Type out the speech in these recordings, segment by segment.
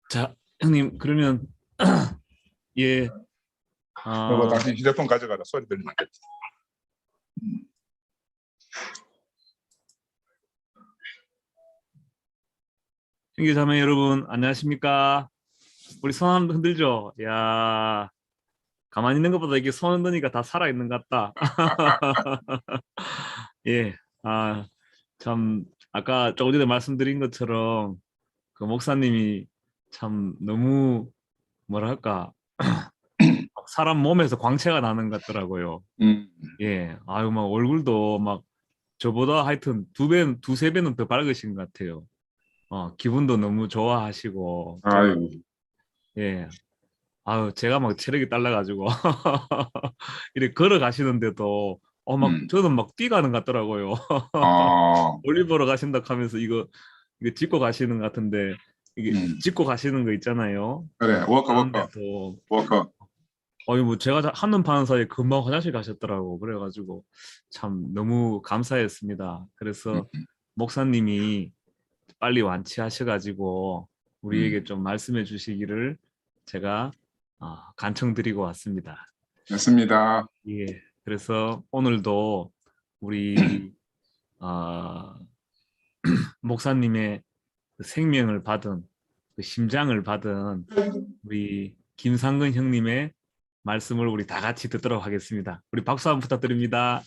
자, 형님, 그러면, 예, 여보, 아, 당신 휴대폰 가져가라. 소리 들리면 안 돼. 형제자매 여러분, 안녕하십니까? 우리 손 한번 흔들죠? 야, 가만히 있는 것보다 이게 손 흔드니까 다 살아있는 것 같다. 예, 아, 참, 아까 조금 전에 말씀드린 것처럼, 그 목사님이 참 너무, 뭐랄까, 사람 몸에서 광채가 나는 것 같더라고요. 음, 예, 아유, 막 얼굴도 막 저보다 하여튼 두 배, 두세 배는 더 밝으신 것 같아요. 기분도 너무 좋아하시고, 정말, 아유, 예. 아유, 제가 막 체력이 딸려가지고, 이렇게 걸어가시는데도, 음, 저는 막 뛰가는 것 같더라고요. 아, 올리브로 가신다 하면서 이거 짚고 가시는 것 같은데, 이게 음, 짚고 가시는 거 있잖아요. 그래, 워커, 워커, 그런데도, 워커. 뭐 제가 한눈 파는 사이에 금방 화장실 가셨더라고. 그래가지고, 참 너무 감사했습니다. 음, 그래서 목사님이 빨리 완치하셔가지고 우리에게 음, 좀 말씀해 주시기를 제가 간청드리고 왔습니다. 됐습니다. 예. 그래서 오늘도 우리 어, 목사님의 그 생명을 받은 그 심장을 받은 우리 김상근 형님의 말씀을 우리 다 같이 듣도록 하겠습니다. 우리 박수 한번 부탁드립니다.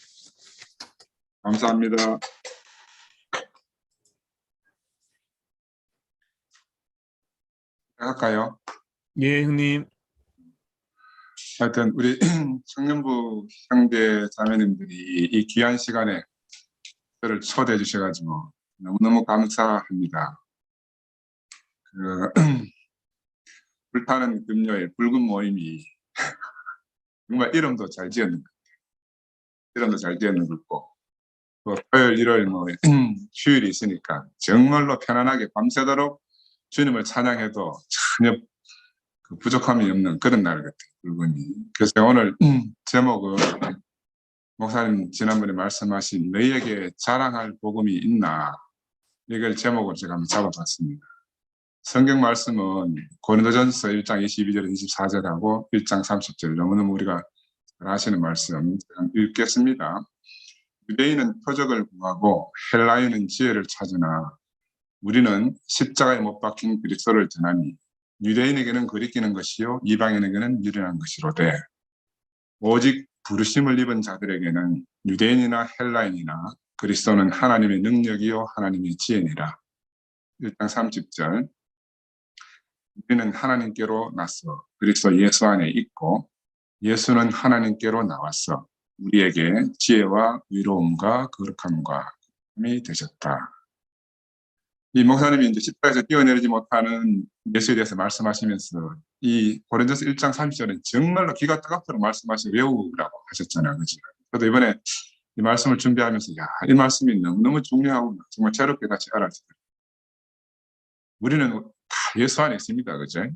감사합니다. 할까요? 예, 형님. 하여튼, 우리 청년부 형제 자매님들이 이 귀한 시간에 저를 초대해 주셔가지고 너무너무 감사합니다. 그, 불타는 금요일, 붉은 모임이 정말 이름도 잘 지었는 것, 이름도 잘 지었는 것 같고, 또 토요일, 일요일 뭐 휴일이 있으니까 정말로 편안하게 밤새도록 주님을 찬양해도 전혀 그 부족함이 없는 그런 날 같아요. 붉은이. 그래서 오늘 제목은 목사님 지난번에 말씀하신 너희에게 자랑할 복음이 있나, 이걸 제목으로 제가 한번 잡아봤습니다. 성경 말씀은 고린도전서 1장 22절 24절하고 1장 30절, 너무너무 우리가 잘 아시는 말씀 읽겠습니다. 유대인은 표적을 구하고 헬라인은 지혜를 찾으나 우리는 십자가에 못 박힌 그리스도를 전하니 유대인에게는 거리끼는 것이요 이방인에게는 유련한 것이로되 오직 부르심을 입은 자들에게는 유대인이나 헬라인이나 그리스도는 하나님의 능력이요 하나님의 지혜니라. 1장 30절, 우리는 하나님께로 나서 그리스도 예수 안에 있고 예수는 하나님께로 나와서 우리에게 지혜와 의로움과 거룩함과 힘이 되셨다. 이 목사님이 이제 십자가에서 뛰어내리지 못하는 예수에 대해서 말씀하시면서 이 고린도서 1장 30절은 정말로 귀가 따갑도록 말씀하시고 외우라고 하셨잖아요. 그죠? 저도 이번에 이 말씀을 준비하면서 이 말씀이 너무너무 중요하고 정말 새롭게 같이 알았어요. 우리는 다 예수 안에 있습니다. 그죠?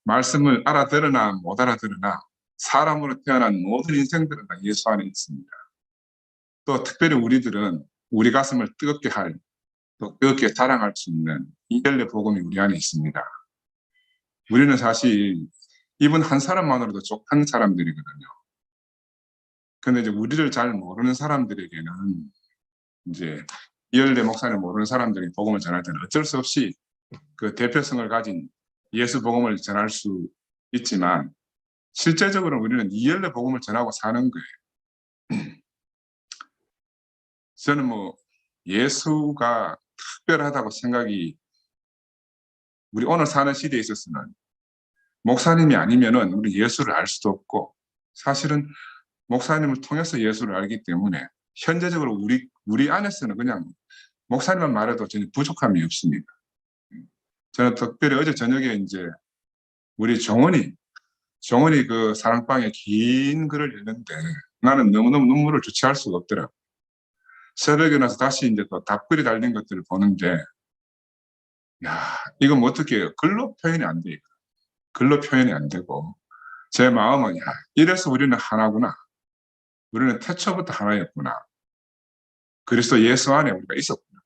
말씀을 알아들으나 못 알아들으나 사람으로 태어난 모든 인생들은 다 예수 안에 있습니다. 또 특별히 우리들은 우리 가슴을 뜨겁게 할, 또 뜨겁게 자랑할 수 있는 이열의 복음이 우리 안에 있습니다. 우리는 사실 이분 한 사람만으로도 족한 사람들이거든요. 근데 이제 우리를 잘 모르는 사람들에게는 이제 이열대 목사를 모르는 사람들이 복음을 전할 때는 어쩔 수 없이 그 대표성을 가진 예수 복음을 전할 수 있지만 실제적으로 우리는 이열대 복음을 전하고 사는 거예요. 저는 뭐 예수가 특별하다고 생각이, 우리 오늘 사는 시대에 있어서는 목사님이 아니면은 우리 예수를 알 수도 없고, 사실은 목사님을 통해서 예수를 알기 때문에 현재적으로 우리 안에서는 그냥 목사님만 말해도 전혀 부족함이 없습니다. 저는 특별히 어제 저녁에 이제 우리 정원이 그 사랑방에 긴 글을 읽는데 나는 너무너무 눈물을 주체할 수가 없더라고요. 새벽에 나서 다시 이제 또 답글이 달린 것들을 보는데, 야, 이건 뭐 어떻게 해요? 글로 표현이 안 돼요. 글로 표현이 안 되고, 제 마음은, 야, 이래서 우리는 하나구나. 우리는 태초부터 하나였구나. 그리스도 예수 안에 우리가 있었구나.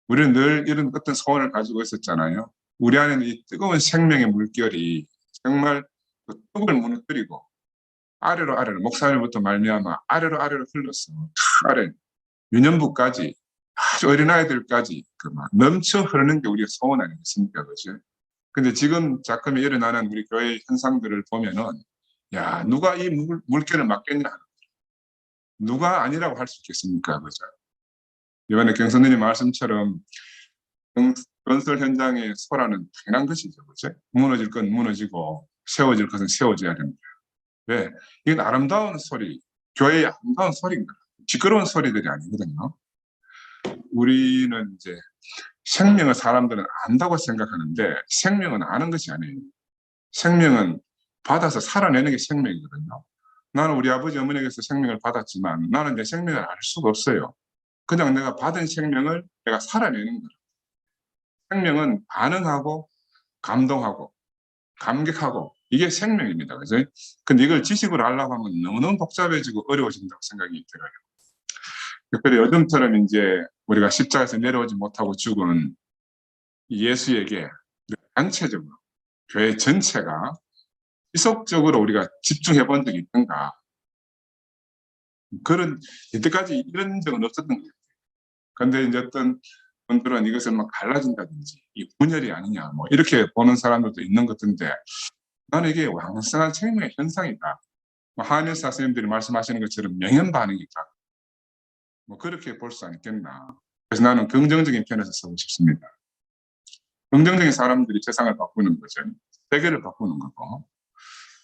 우리는 늘 이런 어떤 소원을 가지고 있었잖아요. 우리 안에는 이 뜨거운 생명의 물결이 정말 그 뚝을 무너뜨리고 아래로 목사님부터 말미암아 아래로 흘러서 아래 유년부까지 아주 어린아이들까지 그 막 넘쳐 흐르는 게 우리의 소원 아니겠습니까? 그죠? 근데 지금 자꾸만 일어나는 우리 교회 현상들을 보면은 야, 누가 이 물결을 막겠냐? 누가 아니라고 할 수 있겠습니까? 그죠? 이번에 경선님 말씀처럼 건설 현장의 소라는 당연한 것이죠. 그죠? 무너질 건 무너지고 세워질 것은 세워져야 됩니다. 왜? 이건 아름다운 소리, 교회의 아름다운 소리입니다. 시끄러운 소리들이 아니거든요. 우리는 이제 생명을 사람들은 안다고 생각하는데 생명은 아는 것이 아니에요. 생명은 받아서 살아내는 게 생명이거든요. 나는 우리 아버지 어머니에게서 생명을 받았지만 나는 내 생명을 알 수가 없어요. 그냥 내가 받은 생명을 내가 살아내는 거예요. 생명은 반응하고 감동하고 감격하고 이게 생명입니다. 그죠? 근데 이걸 지식으로 하려고 하면 너무너무 복잡해지고 어려워진다고 생각이 들어요. 특별히 요즘처럼 이제 우리가 십자가에서 내려오지 못하고 죽은 예수에게 단체적으로 교회 전체가 지속적으로 우리가 집중해 본 적이 있던가. 그런 이때까지 이런 적은 없었던 것 같아요. 그런데 이제 어떤 분들은 이것을 막 갈라진다든지 이 분열이 아니냐 뭐 이렇게 보는 사람들도 있는 것 같은데 나는 이게 왕성한 생명의 현상이다. 뭐 한의사 선생님들이 말씀하시는 것처럼 명현 반응이다. 뭐 그렇게 볼 수 있겠나. 그래서 나는 긍정적인 편에서 서고 싶습니다. 긍정적인 사람들이 세상을 바꾸는 거죠. 세계를 바꾸는 거고.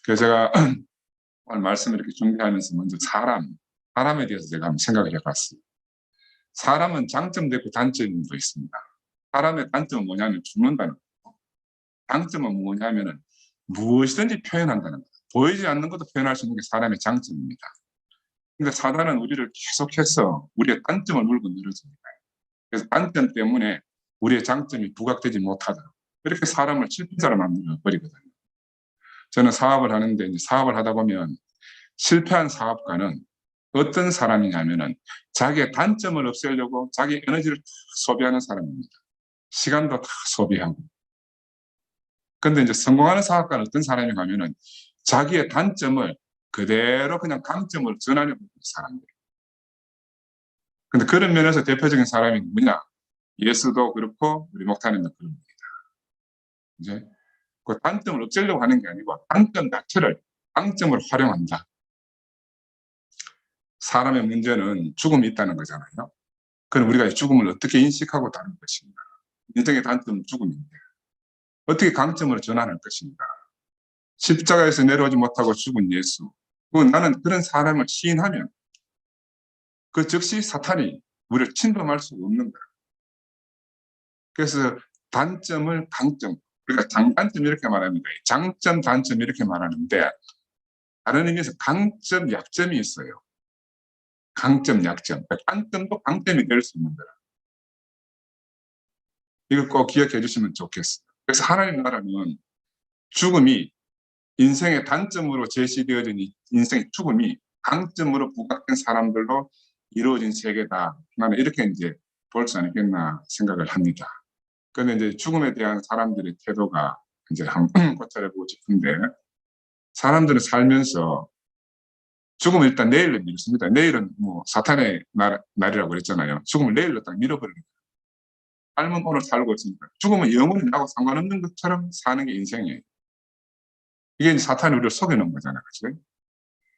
그래서 제가 오늘 말씀을 이렇게 준비하면서 먼저 사람에 대해서 제가 한번 생각을 해봤어요. 사람은 장점도 있고 단점도 있습니다. 사람의 단점은 뭐냐면 죽는다는 거고, 장점은 뭐냐면은 무엇이든지 표현한다는 거. 보이지 않는 것도 표현할 수 있는 게 사람의 장점입니다. 근데 사단은 우리를 계속해서 우리의 단점을 물고 늘어집니다. 그래서 단점 때문에 우리의 장점이 부각되지 못하도록 이렇게 사람을 실패자로 만들어 버리거든요. 저는 사업을 하는데 이제 사업을 하다 보면 실패한 사업가는 어떤 사람이냐면은 자기의 단점을 없애려고 자기 에너지를 다 소비하는 사람입니다. 시간도 다 소비하고. 근데 이제 성공하는 사업가는 어떤 사람인가 하면은 자기의 단점을 그대로 그냥 강점으로 전환해버리는 사람이에요. 근데 그런 면에서 대표적인 사람이 누구냐? 예수도 그렇고 우리 목사님도 그런 겁니다. 이제 그 단점을 없애려고 하는 게 아니고 단점 자체를 강점을 활용한다. 사람의 문제는 죽음이 있다는 거잖아요. 그럼 우리가 죽음을 어떻게 인식하고 다룰 것인가? 인생의 단점은 죽음인데 어떻게 강점으로 전환할 것인가? 십자가에서 내려오지 못하고 죽은 예수. 나는 그런 사람을 시인하면 그 즉시 사탄이 우리를 침범할 수가 없는 거야. 그래서 단점을 강점, 우리가 장단점 이렇게 말합니다. 장점, 단점 이렇게 말하는데 다른 의미에서 강점, 약점이 있어요. 강점, 약점. 단점도 강점이 될 수 있는 거야. 이걸 꼭 기억해 주시면 좋겠어요. 그래서 하나님 나라는 죽음이 인생의 단점으로 제시되어진 인생의 죽음이 강점으로 부각된 사람들로 이루어진 세계다. 나는 이렇게 이제 볼 수 있겠나 생각을 합니다. 그런데 이제 죽음에 대한 사람들의 태도가 이제 한번 고찰해보고 싶은데 사람들은 살면서 죽음을 일단 내일로 미뤘습니다. 내일은 뭐 사탄의 날이라고 그랬잖아요. 죽음을 내일로 딱 밀어버리는 거예요. 삶은 오늘 살고 있으니까 죽음은 영원히 나하고 상관없는 것처럼 사는 게 인생이에요. 이게 이제 사탄이 우리를 속여놓은 거잖아요. 그렇죠?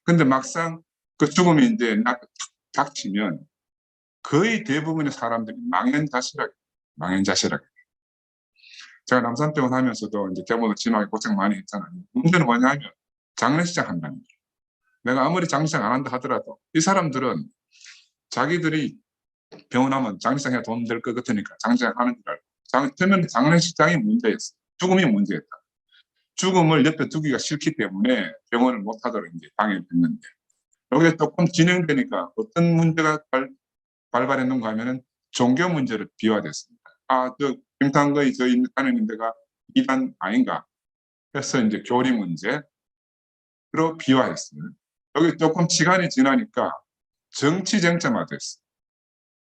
근데 막상 그 죽음이 이제 닥치면 거의 대부분의 사람들이 망연자실하게. 제가 남산병원 하면서도 이제 대부분 심하게 고생 많이 했잖아요. 문제는 뭐냐면 장례식장 한다는 거예요. 내가 아무리 장례식장 안 한다 하더라도 이 사람들은 자기들이 병원하면 장례식장 해야 돈 될 것 같으니까 장례식장 하는 줄 알고 처음에는 장례식장이 문제였어요. 죽음이 문제였다. 죽음을 옆에 두기가 싫기 때문에 병원을 못 하도록 이제 방해했는데 여기에 조금 진행되니까 어떤 문제가 발발했는가 하면은 종교 문제를 비화됐습니다. 김탄거의 저희 하는 데가 이단 아닌가 해서 이제 교리 문제로 비화했어요. 여기 조금 시간이 지나니까 정치 쟁점화됐어요.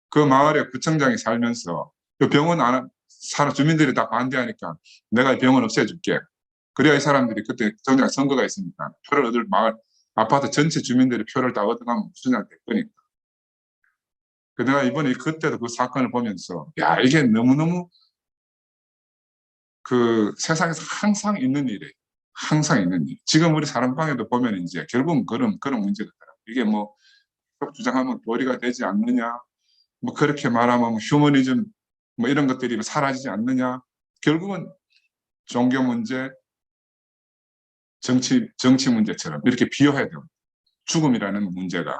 그 마을에 구청장이 살면서 그 병원 주민들이 다 반대하니까 내가 병원 없애줄게. 그래야 이 사람들이 그때 정작 선거가 있으니까 표를 얻을 마을 아파트 전체 주민들이 표를 다 얻어가면 수준이 될 거니까. 내가 이번에 그때도 그 사건을 보면서 야 이게 너무너무 그 세상에서 항상 있는 일이에요. 항상 있는 일. 지금 우리 사람방에도 보면 이제 결국은 그런 문제가 있더라고요. 이게 뭐 주장하면 도리가 되지 않느냐, 뭐 그렇게 말하면 뭐 휴머니즘 뭐 이런 것들이 사라지지 않느냐. 결국은 종교 문제, 정치 문제처럼 이렇게 비유해야 돼요. 죽음이라는 문제가.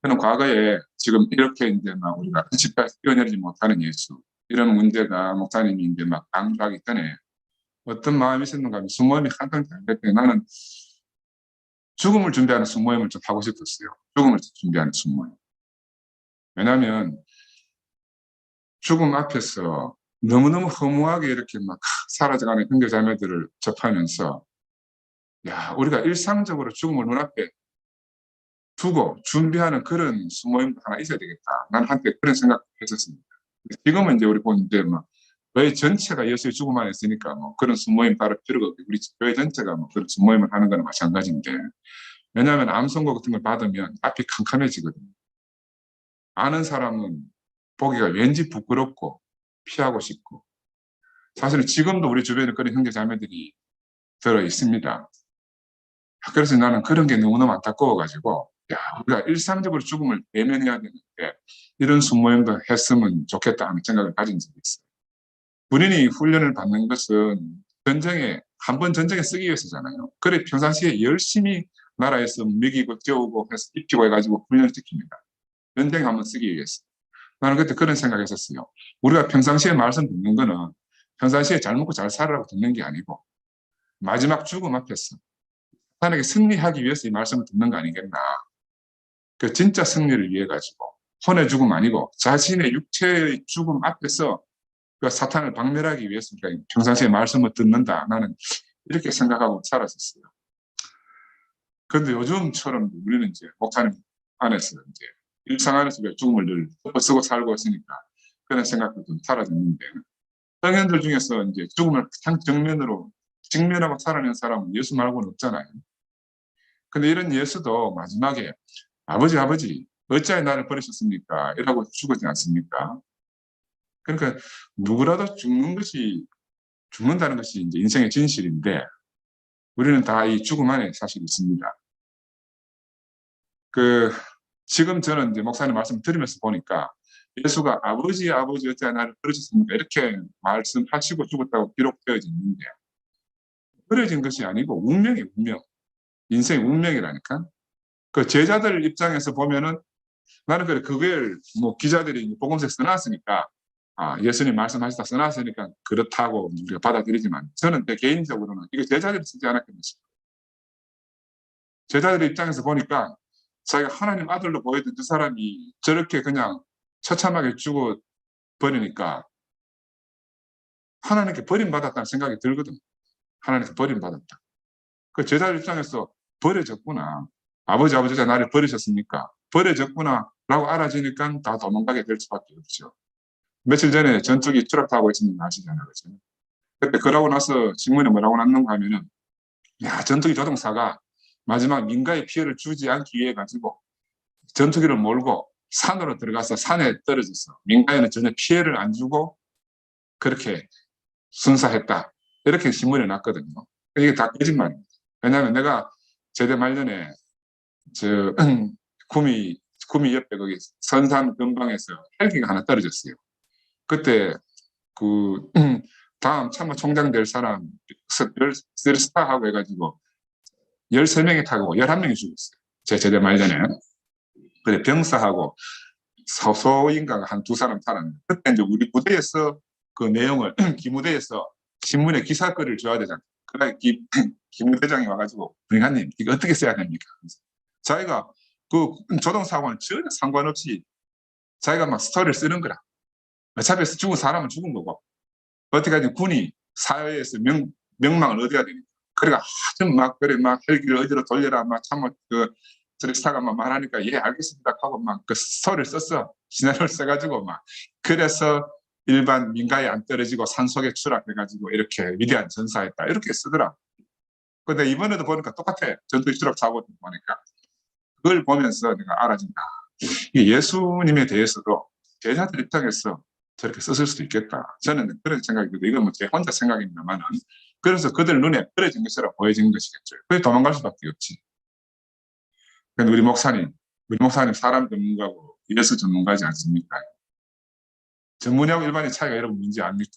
저는 과거에 지금 이렇게 이제 막 우리가 집회에서 뛰어내리지 못하는 예수 이런 문제가 목사님이 이제 막 강조하기 전에 어떤 마음이 있었는가 하면 순모임이 한참 잘 됐더니 나는 죽음을 준비하는 순모임을 좀 하고 싶었어요. 죽음을 준비하는 순모임. 왜냐하면 죽음 앞에서 너무너무 허무하게 이렇게 막 사라져가는 형제자매들을 접하면서 야 우리가 일상적으로 죽음을 눈앞에 두고 준비하는 그런 순모임도 하나 있어야 되겠다. 난 한때 그런 생각을 했었습니다. 지금은 이제 우리 보는데 막 교회 전체가 예수의 죽음 안에 있으니까 뭐 그런 순모임 따를 필요가 없고 우리 교회 전체가 뭐 그런 순모임을 하는 거는 마찬가지인데 왜냐하면 암 선고 같은 걸 받으면 앞이 캄캄해지거든요. 아는 사람은 보기가 왠지 부끄럽고 피하고 싶고 사실은 지금도 우리 주변에 그런 형제 자매들이 들어 있습니다. 그래서 나는 그런 게 너무너무 안타까워가지고 야 우리가 일상적으로 죽음을 대면해야 되는데 이런 순모임도 했으면 좋겠다 하는 생각을 가진 적이 있어요. 군인이 훈련을 받는 것은 한 번 전쟁에 쓰기 위해서잖아요. 그래 평상시에 열심히 나라에서 먹이고 재우고 해서 입히고 해가지고 훈련을 시킵니다. 전쟁에 한번 쓰기 위해서. 나는 그때 그런 생각했었어요. 우리가 평상시에 말씀 듣는 거는 평상시에 잘 먹고 잘 살으라고 듣는 게 아니고 마지막 죽음 앞에서 사탄에게 승리하기 위해서 이 말씀을 듣는 거 아니겠나. 그 진짜 승리를 위해 가지고 혼의 죽음 아니고 자신의 육체의 죽음 앞에서 그 사탄을 박멸하기 위해서 평상시에 말씀을 듣는다. 나는 이렇게 생각하고 살았었어요. 그런데 요즘처럼 우리는 이제 목사님 안에서 이제 일상 안에서 죽음을 늘 쓰고 살고 있으니까 그런 생각도 좀 사라졌는데 성현들 중에서 이제 죽음을 가장 정면으로 직면하고 살아낸 사람은 예수 말고는 없잖아요. 근데 이런 예수도 마지막에 아버지 어찌하여 나를 버리셨습니까? 이라고 죽었지 않습니까? 그러니까 누구라도 죽는다는 것이 이제 인생의 진실인데 우리는 다 이 죽음 안에 사실 있습니다. 지금 저는 이제 목사님 말씀 들으면서 보니까 예수가 아버지 어찌하여 나를 버리셨습니까? 이렇게 말씀하시고 죽었다고 기록되어져 있는데 버려진 것이 아니고 운명이 운명. 인생의 운명이라니까. 그 제자들 입장에서 보면은 나는 그걸 뭐 기자들이 복음서에 써놨으니까 예수님 말씀하시다 써놨으니까 그렇다고 우리가 받아들이지만 저는 내 개인적으로는 이거 제자들이 쓰지 않았겠냐 싶어요. 제자들 입장에서 보니까 자기가 하나님 아들로 보이던 그 사람이 저렇게 그냥 처참하게 죽어 버리니까 하나님께 버림받았다는 생각이 들거든. 하나님께 버림받았다. 그 제자들 입장에서 버려졌구나. 아버지 나를 버리셨습니까? 버려졌구나 라고 알아지니까 다 도망가게 될 수밖에 없죠. 며칠 전에 전투기 추락하고 있으면 아시잖아요. 그렇죠? 그때 그러고 나서 신문에 뭐라고 났는가 하면은 전투기 조종사가 마지막 민가에 피해를 주지 않기 위해 가지고 전투기를 몰고 산으로 들어가서 산에 떨어졌어. 민가에는 전혀 피해를 안 주고 그렇게 순사했다. 이렇게 신문에 났거든요. 이게 다 거짓말입니다. 왜냐하면 내가 제대 말년에 구미 옆에 거기 선산 근방에서 헬기가 하나 떨어졌어요. 그때 다음 참모총장 될 사람 스타하고 해가지고 13명이 타고 11명이 죽었어요. 제 제대 말년에. 근데 병사하고 소인가가 한 2사람 살았는데 그때 이제 우리 부대에서 그 내용을 기무대에서 신문에 기사거리를 줘야 되잖아요. 그래 기무대장이 와가지고 부장님 이거 어떻게 써야 됩니까? 자기가 그 조종사고는 전혀 상관없이 자기가 막 스토리를 쓰는 거라. 어차피 죽은 사람은 죽은 거고 어떻게 하든 군이 사회에서 명망을 얻어야 되니까. 그러니까 하여튼 막 헬기를 어디로 돌려라 막 참모 스타가 막 말하니까 예 알겠습니다 하고 막 그 스토리를 썼어. 시나리오를 써가지고 막 그래서 일반 민가에 안 떨어지고 산속에 추락해가지고 이렇게 위대한 전사했다 이렇게 쓰더라. 근데 이번에도 보니까 똑같아. 전투 추락 사고 보니까 그걸 보면서 내가 알아진다. 이게 예수님에 대해서도 제자들 입장에서 저렇게 썼을 수도 있겠다. 저는 그런 생각이 들어요. 이건 뭐 제 혼자 생각입니다만은 그래서 그들 눈에 그려진 것이라 보여진 것이겠죠. 그게 도망갈 수밖에 없지. 근데 우리 목사님 사람 전문가고 예수 전문가지 않습니까? 전문의하고 일반의 차이가 여러분 뭔지 압니까?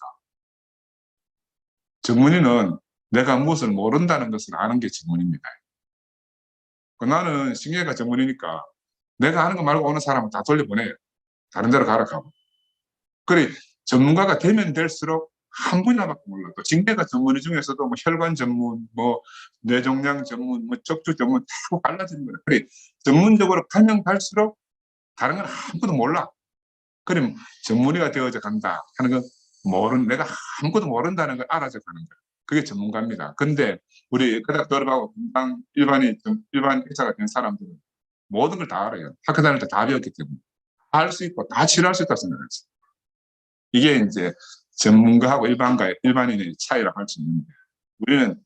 전문의는 내가 무엇을 모른다는 것을 아는 게 전문입니다. 나는 신경외과 전문이니까 내가 아는 거 말고 오는 사람은 다 돌려보내요. 다른 데로 가라 하고. 그래 전문가가 되면 될수록 한 분야밖에 몰라. 또 징계가 전문의 중에서도 뭐 혈관 전문, 뭐 뇌종양 전문, 뭐 척추 전문 다 갈라지는 거야. 그래 전문적으로 가면 갈수록 다른 건 아무것도 몰라. 그럼 전문의가 되어져 간다 하는 건 내가 아무것도 모른다는 걸 알아져 가는 거야. 그게 전문가입니다. 근데 우리 그닥 돌아가고 금방 일반 의사가 된 사람들은 모든 걸 다 알아요. 학교 다닐 때 다 배웠기 때문에 할 수 있고 다 치료할 수 있다고 생각했어요. 이게 이제 전문가하고 일반인의 차이라고 할 수 있는데 우리는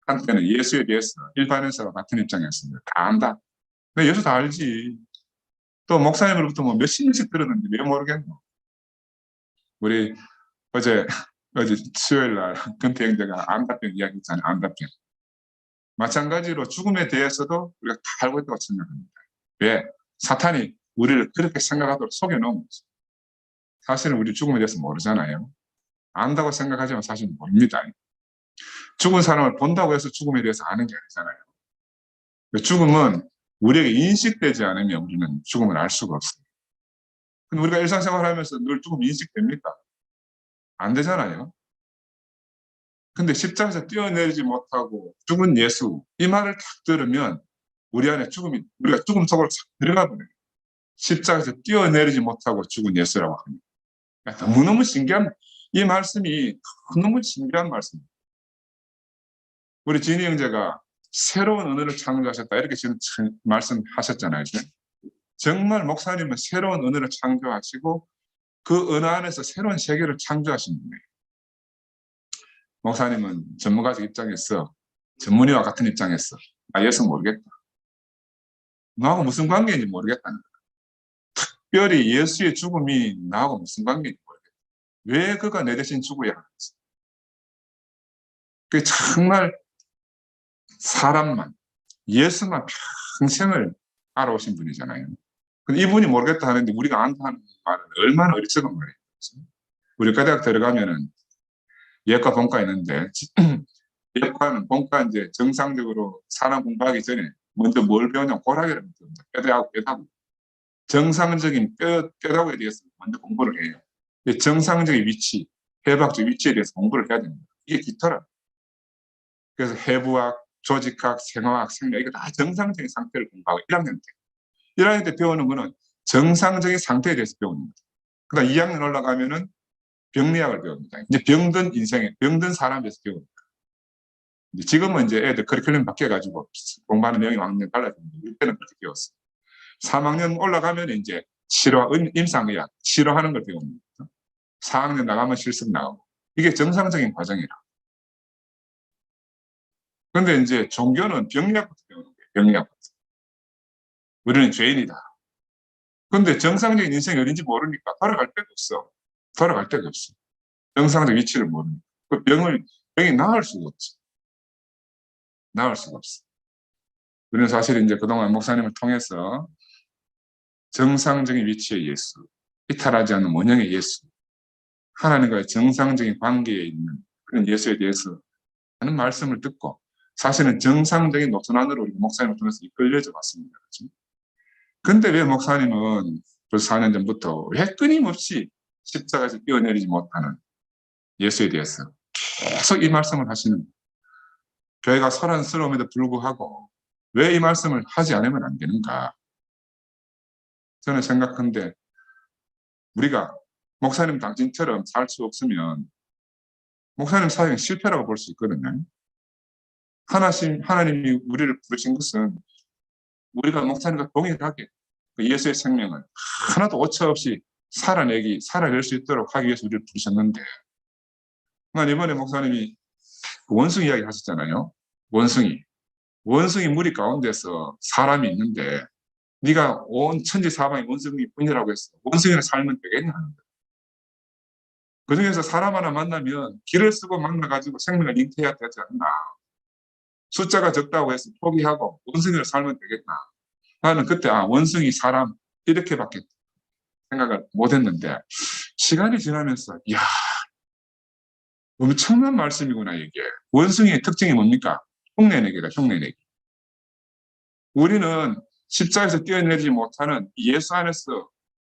한때는 예수에 대해서 일반인과 같은 입장이었습니다. 다 안다. 근데 예수 다 알지. 또 목사님으로부터 뭐 몇십 년씩 들었는데 왜 모르겠노. 우리 어제 수요일 날 금태 형제가 암답변 이야기 했잖아요. 암답변. 마찬가지로 죽음에 대해서도 우리가 다 알고 있다고 생각합니다. 왜? 사탄이 우리를 그렇게 생각하도록 속여놓은 거죠. 사실은 우리 죽음에 대해서 모르잖아요. 안다고 생각하지만 사실은 모릅니다. 죽은 사람을 본다고 해서 죽음에 대해서 아는 게 아니잖아요. 죽음은 우리에게 인식되지 않으면 우리는 죽음을 알 수가 없어요. 근데 우리가 일상생활 하면서 늘 죽음 인식됩니까? 안 되잖아요. 근데 십자가에서 뛰어내리지 못하고 죽은 예수, 이 말을 딱 들으면 우리 안에 우리가 죽음 속으로 싹 들어가 버려요. 십자가에서 뛰어내리지 못하고 죽은 예수라고 합니다. 너무너무 신기한, 이 말씀이 너무 신기한 말씀입니다. 우리 진희 형제가 새로운 언어를 창조하셨다 이렇게 지금 말씀하셨잖아요. 정말 목사님은 새로운 언어를 창조하시고 그 언어 안에서 새로운 세계를 창조하신 분이에요. 목사님은 전문가적 입장에서 전문의와 같은 입장에서 예수 모르겠다. 나하고 무슨 관계인지 모르겠다는 거야. 특별히 예수의 죽음이 나하고 무슨 관계인지 모르겠다. 왜 그가 내 대신 죽어야 하는지. 그게 정말 사람만, 예수만 평생을 알아오신 분이잖아요. 근데 이분이 모르겠다 하는데 우리가 안다 하는 말은 얼마나 어리석은 말이에요. 우리 과대학 들어가면은 예과 본과 있는데 예과는 본과 이제 정상적으로 사람 공부하기 전에 먼저 뭘 배우냐 고락이라고 배웁니다. 뼈다구. 정상적인 뼈다구에 대해서 먼저 공부를 해요. 정상적인 위치, 해부학적 위치에 대해서 공부를 해야 됩니다. 이게 기터라. 그래서 해부학, 조직학, 생화학, 생리학 이거 다 정상적인 상태를 공부하고 1학년 때. 1학년 때 배우는 거는 정상적인 상태에 대해서 배우는 거죠. 그다음 2학년 올라가면은 병리학을 배웁니다. 이제 병든 사람에 대해서 배웁니다. 지금은 이제 애들 커리큘럼이 바뀌어가지고 공부하는 내용이 완전히 달라졌는데 우리 때는 그렇게 배웠어요. 3학년 올라가면 이제 임상의학, 치료하는 걸 배웁니다. 4학년 나가면 실습 나오고 이게 정상적인 과정이라. 그런데 이제 종교는 병리학부터 배우는 거예요. 병리학부터. 우리는 죄인이다. 그런데 정상적인 인생이 어딘지 모르니까 돌아갈 데가 없어. 돌아갈 데가 없어. 정상적 위치를 모르니까. 그 병이 나을 수가 없지. 나을 수가 없어. 우리는 사실 이제 그동안 목사님을 통해서 정상적인 위치의 예수, 이탈하지 않는 원형의 예수, 하나님과의 정상적인 관계에 있는 그런 예수에 대해서 하는 말씀을 듣고 사실은 정상적인 노선 안으로 우리 목사님을 통해서 이끌려져 왔습니다. 그렇죠? 근데 왜 목사님은 벌써 4년 전부터 왜 끊임없이 십자가에서 뛰어내리지 못하는 예수에 대해서 계속 이 말씀을 하시는 교회가 소란스러움에도 불구하고 왜 이 말씀을 하지 않으면 안 되는가? 저는 생각한데 우리가 목사님 당신처럼 살 수 없으면 목사님 사역은 실패라고 볼 수 있거든요. 하나님이 우리를 부르신 것은 우리가 목사님과 동일하게 그 예수의 생명을 하나도 오차 없이 살아낼 수 있도록 하기 위해서 우리를 부르셨는데, 이번에 목사님이 원숭이 이야기 하셨잖아요. 원숭이 무리 가운데서 사람이 있는데 네가 온 천지사방이 원숭이뿐이라고 했어. 원숭이를 살면 되겠냐 하는 거야. 그중에서 사람 하나 만나면 길을 쓰고 만나가지고 생명을 잉태해야 되지 않나. 숫자가 적다고 해서 포기하고 원숭이를 살면 되겠나. 나는 그때 원숭이 사람 이렇게밖에 생각을 못했는데 시간이 지나면서 이야, 엄청난 말씀이구나 이게. 원숭이의 특징이 뭡니까? 흉내내기다, 흉내내기. 우리는 십자에서 뛰어내지 못하는 예수 안에서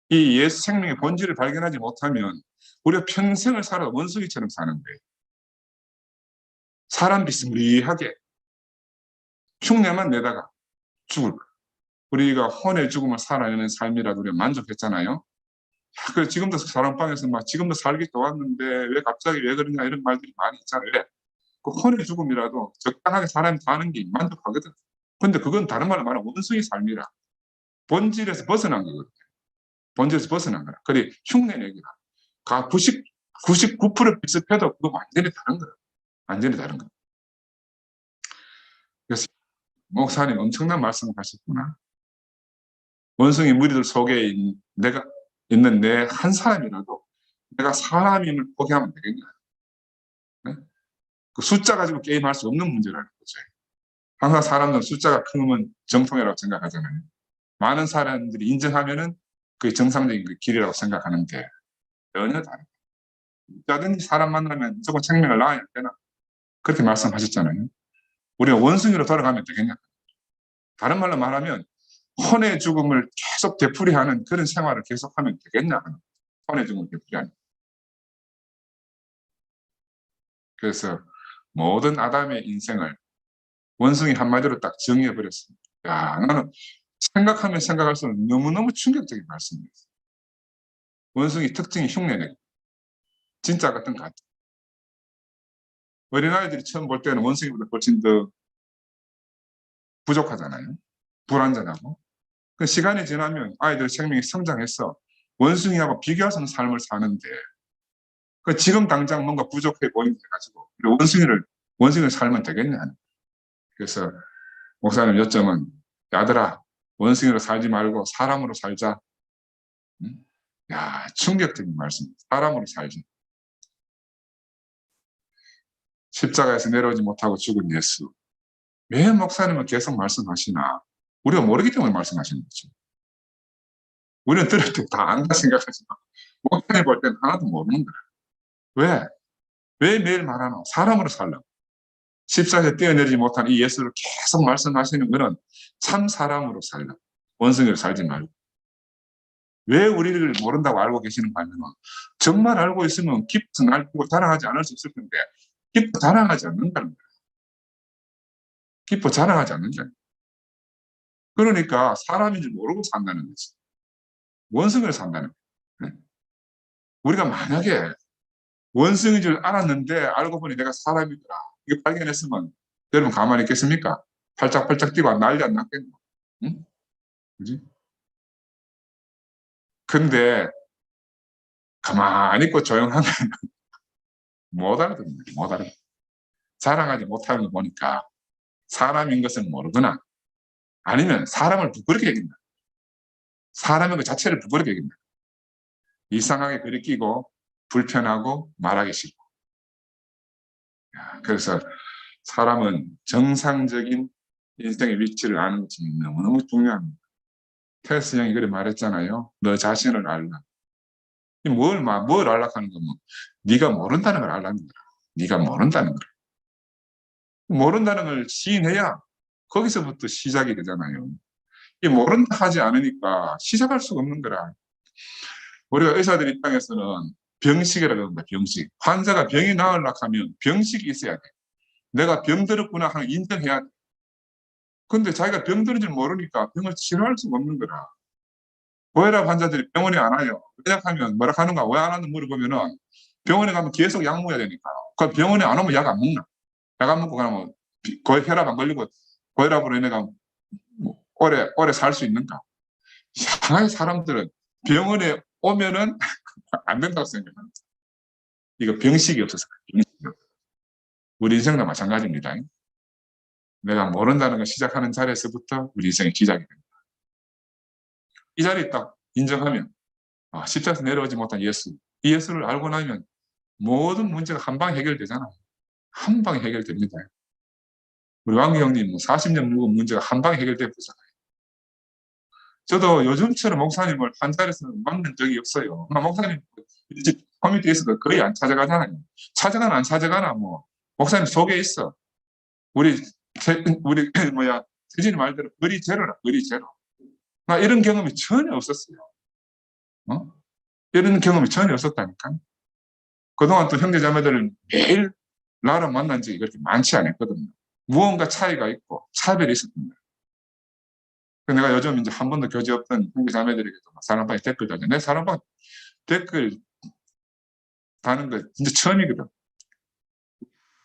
이 예수 생명의 본질을 발견하지 못하면 우리가 평생을 살아 원숭이처럼 사는 거예요. 사람 비스무리하게 흉내만 내다가 죽을 거예요. 우리가 혼의 죽음을 살아내는 삶이라도 우리가 만족했잖아요. 그래서 지금도 사랑방에서 막 지금도 살기 좋았는데 왜 갑자기 왜 그러냐 이런 말들이 많이 있잖아요. 왜? 그 혼의 죽음이라도 적당하게 사람이 사는 게 만족하거든. 근데 그건 다른 말로 말하면 원숭이 삶이라. 본질에서 벗어난 거거든요. 본질에서 벗어난 거라. 그래 흉내내기라. 99% 비슷해도 그거 완전히 다른 거야. 완전히 다른 거야. 그래서 목사님 엄청난 말씀을 하셨구나. 원숭이 무리들 속에 내가 있는 내 한 사람이라도 내가 사람임을 포기하면 되겠냐. 네? 그 숫자 가지고 게임할 수 없는 문제라는 거죠. 항상 사람들은 숫자가 크면 정통이라고 생각하잖아요. 많은 사람들이 인정하면은 그게 정상적인 그 길이라고 생각하는데 전혀 다르다. 어쩌든지 사람 만나면 무조건 생명을 낳아야 되나? 그렇게 말씀하셨잖아요. 우리가 원숭이로 돌아가면 되겠냐? 다른 말로 말하면 혼의 죽음을 계속 되풀이하는 그런 생활을 계속하면 되겠냐? 혼의 죽음을 되풀이하는. 그래서 모든 아담의 인생을 원숭이 한마디로 딱 정의해버렸습니다. 야, 나는 생각하면 생각할수록 너무너무 충격적인 말씀이었어요. 원숭이 특징이 흉내내고 진짜 같은 것 같아요. 어린아이들이 처음 볼 때는 원숭이보다 훨씬 더 부족하잖아요. 불완전하고. 그 시간이 지나면 아이들 생명이 성장해서 원숭이하고 비교해서는 삶을 사는데 그 지금 당장 뭔가 부족해 보인다가지고 원숭이를 살면 되겠냐. 그래서 목사님 요점은 야들아 원숭이로 살지 말고 사람으로 살자. 야, 충격적인 말씀. 사람으로 살지. 십자가에서 내려오지 못하고 죽은 예수. 왜 목사님은 계속 말씀하시나? 우리가 모르기 때문에 말씀하시는 거죠. 우리는 들을 때 다 안다 생각하지만 목사님 볼 때는 하나도 모르는 거야. 왜? 왜 매일 말하노? 사람으로 살라고. 십자가에 뛰어내리지 못한 이 예수를 계속 말씀하시는 것은 참 사람으로 살라고. 원숭이로 살지 말고. 왜 우리를 모른다고 알고 계시는가 하면 정말 알고 있으면 기뻐서 날뛰고 자랑하지 않을 수 있을 텐데 기뻐 자랑하지 않는다는 거예요. 기뻐 자랑하지 않는다는 거예요. 그러니까 사람인 줄 모르고 산다는 거지. 원숭이를 산다는 거예요. 우리가 만약에 원숭이인 줄 알았는데 알고 보니 내가 사람이더라. 이거 발견했으면 여러분 가만히 있겠습니까? 팔짝팔짝 뛰고 난리 안 났겠노? 응? 그지? 근데 가만히 있고 조용하면 못 알아듣는 거예요. 못 알아듣는. 자랑하지 못하는 거 보니까 사람인 것을 모르거나 아니면 사람을 부끄럽게 여긴다. 사람의 그 자체를 부끄럽게 여긴다. 이상하게 그리 끼고 불편하고 말하기 싫고. 그래서 사람은 정상적인 인생의 위치를 아는 것이 너무너무 중요합니다. 테스 형이 그래 말했잖아요. 너 자신을 알라. 뭘 알라 하는 거면 네가 모른다는 걸 알라는 거야. 네가 모른다는 거야. 모른다는 걸 시인해야 거기서부터 시작이 되잖아요. 이 모른다 하지 않으니까 시작할 수가 없는 거라. 우리가 의사들 입장에서는 병식이라고 합니다. 병식. 환자가 병이 나으려고 하면 병식이 있어야 돼. 내가 병들었구나 하는 인정해야 돼. 근데 자기가 병들은 줄 모르니까 병을 치료할 수가 없는 거라. 고혈압 환자들이 병원에 안 와요. 왜냐하면 뭐라 하는가 왜 안 하는가 물어보면은 병원에 가면 계속 약 먹어야 되니까. 그 병원에 안 오면 약 안 먹나? 약 안 먹고 가면 혈압 안 걸리고 고혈압으로 인해가 오래 살 수 있는가? 이상하게 사람들은 병원에 오면은 안 된다고 생각합니다. 이거 병식이 없어서 병식이 없어서. 우리 인생도 마찬가지입니다. 내가 모른다는 걸 시작하는 자리에서부터 우리 인생이 시작이 됩니다. 이 자리에 딱 인정하면 십자가에서 내려오지 못한 예수, 이 예수를 알고 나면 모든 문제가 한 방에 해결되잖아요. 한 방에 해결됩니다. 우리 왕기 형님 40년 묵은 문제가 한 방에 해결되고 있잖아요. 저도 요즘처럼 목사님을 한 자리에서 만난 적이 없어요. 목사님 커뮤니티에서도 거의 안 찾아가잖아요. 찾아가나 안 찾아가나 뭐 목사님 속에 있어. 우리 세진이 말대로 거리 제로라, 거리 제로. 나 이런 경험이 전혀 없었어요. 이런 경험이 전혀 없었다니까. 그동안 또 형제자매들은 매일 나랑 만난 적이 그렇게 많지 않았거든요. 무언가 차이가 있고 차별이 있었던 거예요. 내가 요즘 이제 한 번도 교제 없던 형제자매들에게도 사랑방에 댓글 다죠. 내 사랑방 댓글 다는 거 진짜 처음이거든.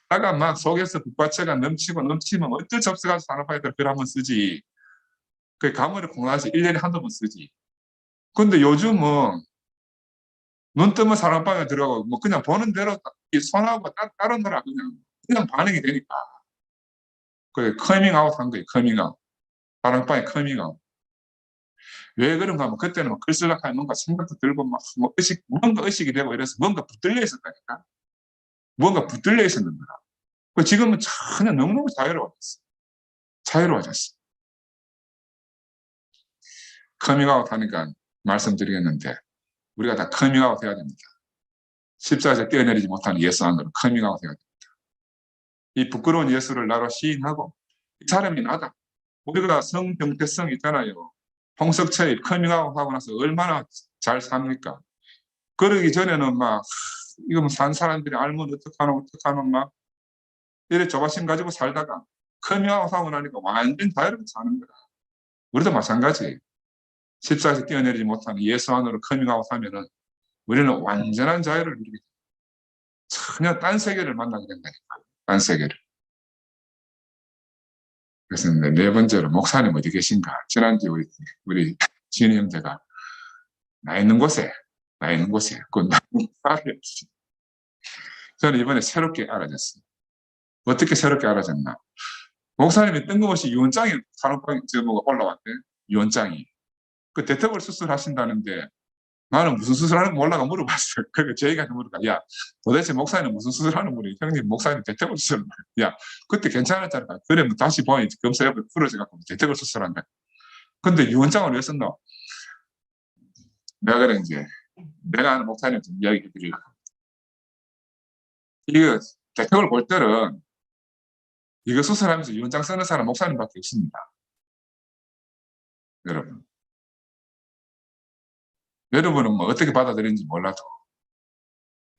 내가 막 속에서 북받쳐가 넘치면 어쩔 수 없어가지고 사랑방에 글 한번 쓰지. 그 가물에 공부하지 1년에 한두 번 쓰지. 근데 요즘은 눈 뜨면 사랑방에 들어가고 뭐 그냥 보는 대로 손하고 따르느라 그냥 반응이 되니까. 그 커밍아웃 한 거예요. 커밍아웃. 사랑방에 커밍아웃. 왜 그런가 하면 그때는 막 글 쓰려고 하면 뭔가 생각도 들고 막 뭔가 의식이 되고 이래서 뭔가 붙들려 있었다니까. 뭔가 붙들려 있었는 거야. 지금은 전혀 너무너무 자유로워졌어. 자유로워졌어. 커밍아웃 하니까 말씀드리겠는데 우리가 다 커밍아웃 해야 됩니다. 십자가에서 뛰어내리지 못하는 예수 안으로 커밍아웃 해야 됩니다. 이 부끄러운 예수를 나로 시인하고 이 사람이 나다. 우리가 성병태성 있잖아요. 홍석철이 커밍아웃 하고 나서 얼마나 잘 삽니까? 그러기 전에는 막 이거 뭐 산 사람들이 알면 어떡하노 막 이래 조바심 가지고 살다가 커밍아웃 하고 나니까 완전 자유롭게 사는 거야. 우리도 마찬가지예요. 십자가에서 뛰어내리지 못하는 예수 안으로 커밍아웃 하면은 우리는 완전한 자유를 누리게 돼. 전혀 딴 세계를 만나게 된다니까. 딴 세계를. 그래서 네 번째로 목사님 어디 계신가? 지난주에 우리 진희 형제가 나 있는 곳에 그 저는 이번에 새롭게 알아졌어요. 어떻게 새롭게 알아졌나? 목사님이 뜬금없이 유언장이 산업방에 올라왔대. 유언장이. 그 대퇴골 수술하신다는데 나는 무슨 수술하는 거 몰라가 물어봤어요. 그러니까 저희가 물어봐. 야, 도대체 목사님 무슨 수술하는 분이 형님 목사님 대퇴골 수술. 야, 그때 괜찮았잖아. 그래, 뭐 다시 보니 검사협에 풀어져갖고 대퇴골 수술한다. 근데 유언장을 왜 썼노? 내가 그래 이제 내가 아는 목사님 좀 이야기 해드리려고. 이거 대퇴골 볼 때는 이거 수술하면서 유언장 쓰는 사람 목사님밖에 없습니다. 여러분. 여러분은 뭐 어떻게 받아들이는지 몰라도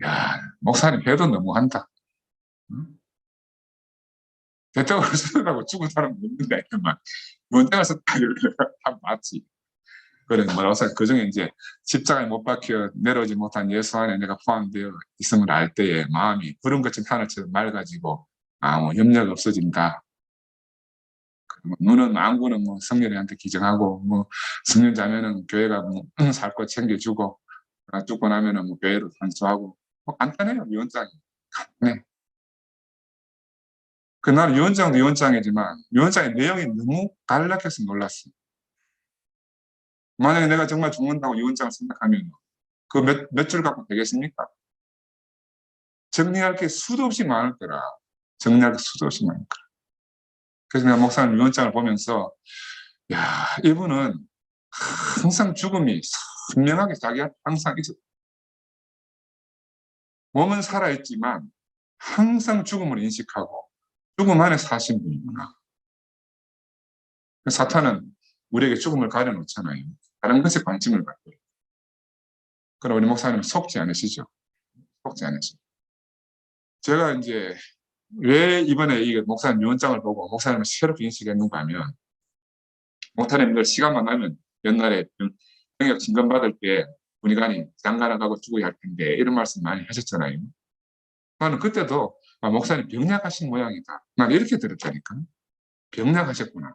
야, 목사님 해도 너무한다. 응? 대퇴골 수술하고 죽은 사람은 없는데 유언장을 썼다 다 맞지. 그래 뭐라고 생각? 그 중에 이제 십자가에 못 박혀 내려오지 못한 예수 안에 내가 포함되어 있음을 알 때에 마음이 구름 같은 하늘처럼 맑아지고 뭐 염려가 없어진다. 눈은 안구는 뭐 성령한테 기증하고 뭐 성년자면은 교회가 뭐 살 것 챙겨주고 죽고 나면은 뭐 교회로 단수하고 뭐 간단해요. 유언장이 간단해. 그날 유언장도 유언장이지만 유언장의 내용이 너무 간략해서 놀랐어. 만약에 내가 정말 죽는다고 유언장을 생각하면 그 몇 줄 갖고 되겠습니까? 정리할 게 수도 없이 많을 거라. 정리할 게 수도 없이 많을 거라. 그래서 내가 목사님 유언장을 보면서 야, 이분은 항상 죽음이 선명하게 자기한테 항상 있었다. 몸은 살아있지만 항상 죽음을 인식하고 죽음 안에 사신 분이구나. 사탄은 우리에게 죽음을 가려놓잖아요. 다른 것에 관심을 갖고. 그러나 우리 목사님은 속지 않으시죠? 속지 않으시죠? 제가 이제 왜 이번에 이 목사님 유언장을 보고 목사님을 새롭게 인식했는가 하면 목사님들 시간만 나면 옛날에 병역 진검 받을 때 군의관이 장가나 가고 죽어야 할 텐데 이런 말씀 많이 하셨잖아요. 나는 그때도 목사님 병약하신 모양이다. 난 이렇게 들었다니까. 병약하셨구나.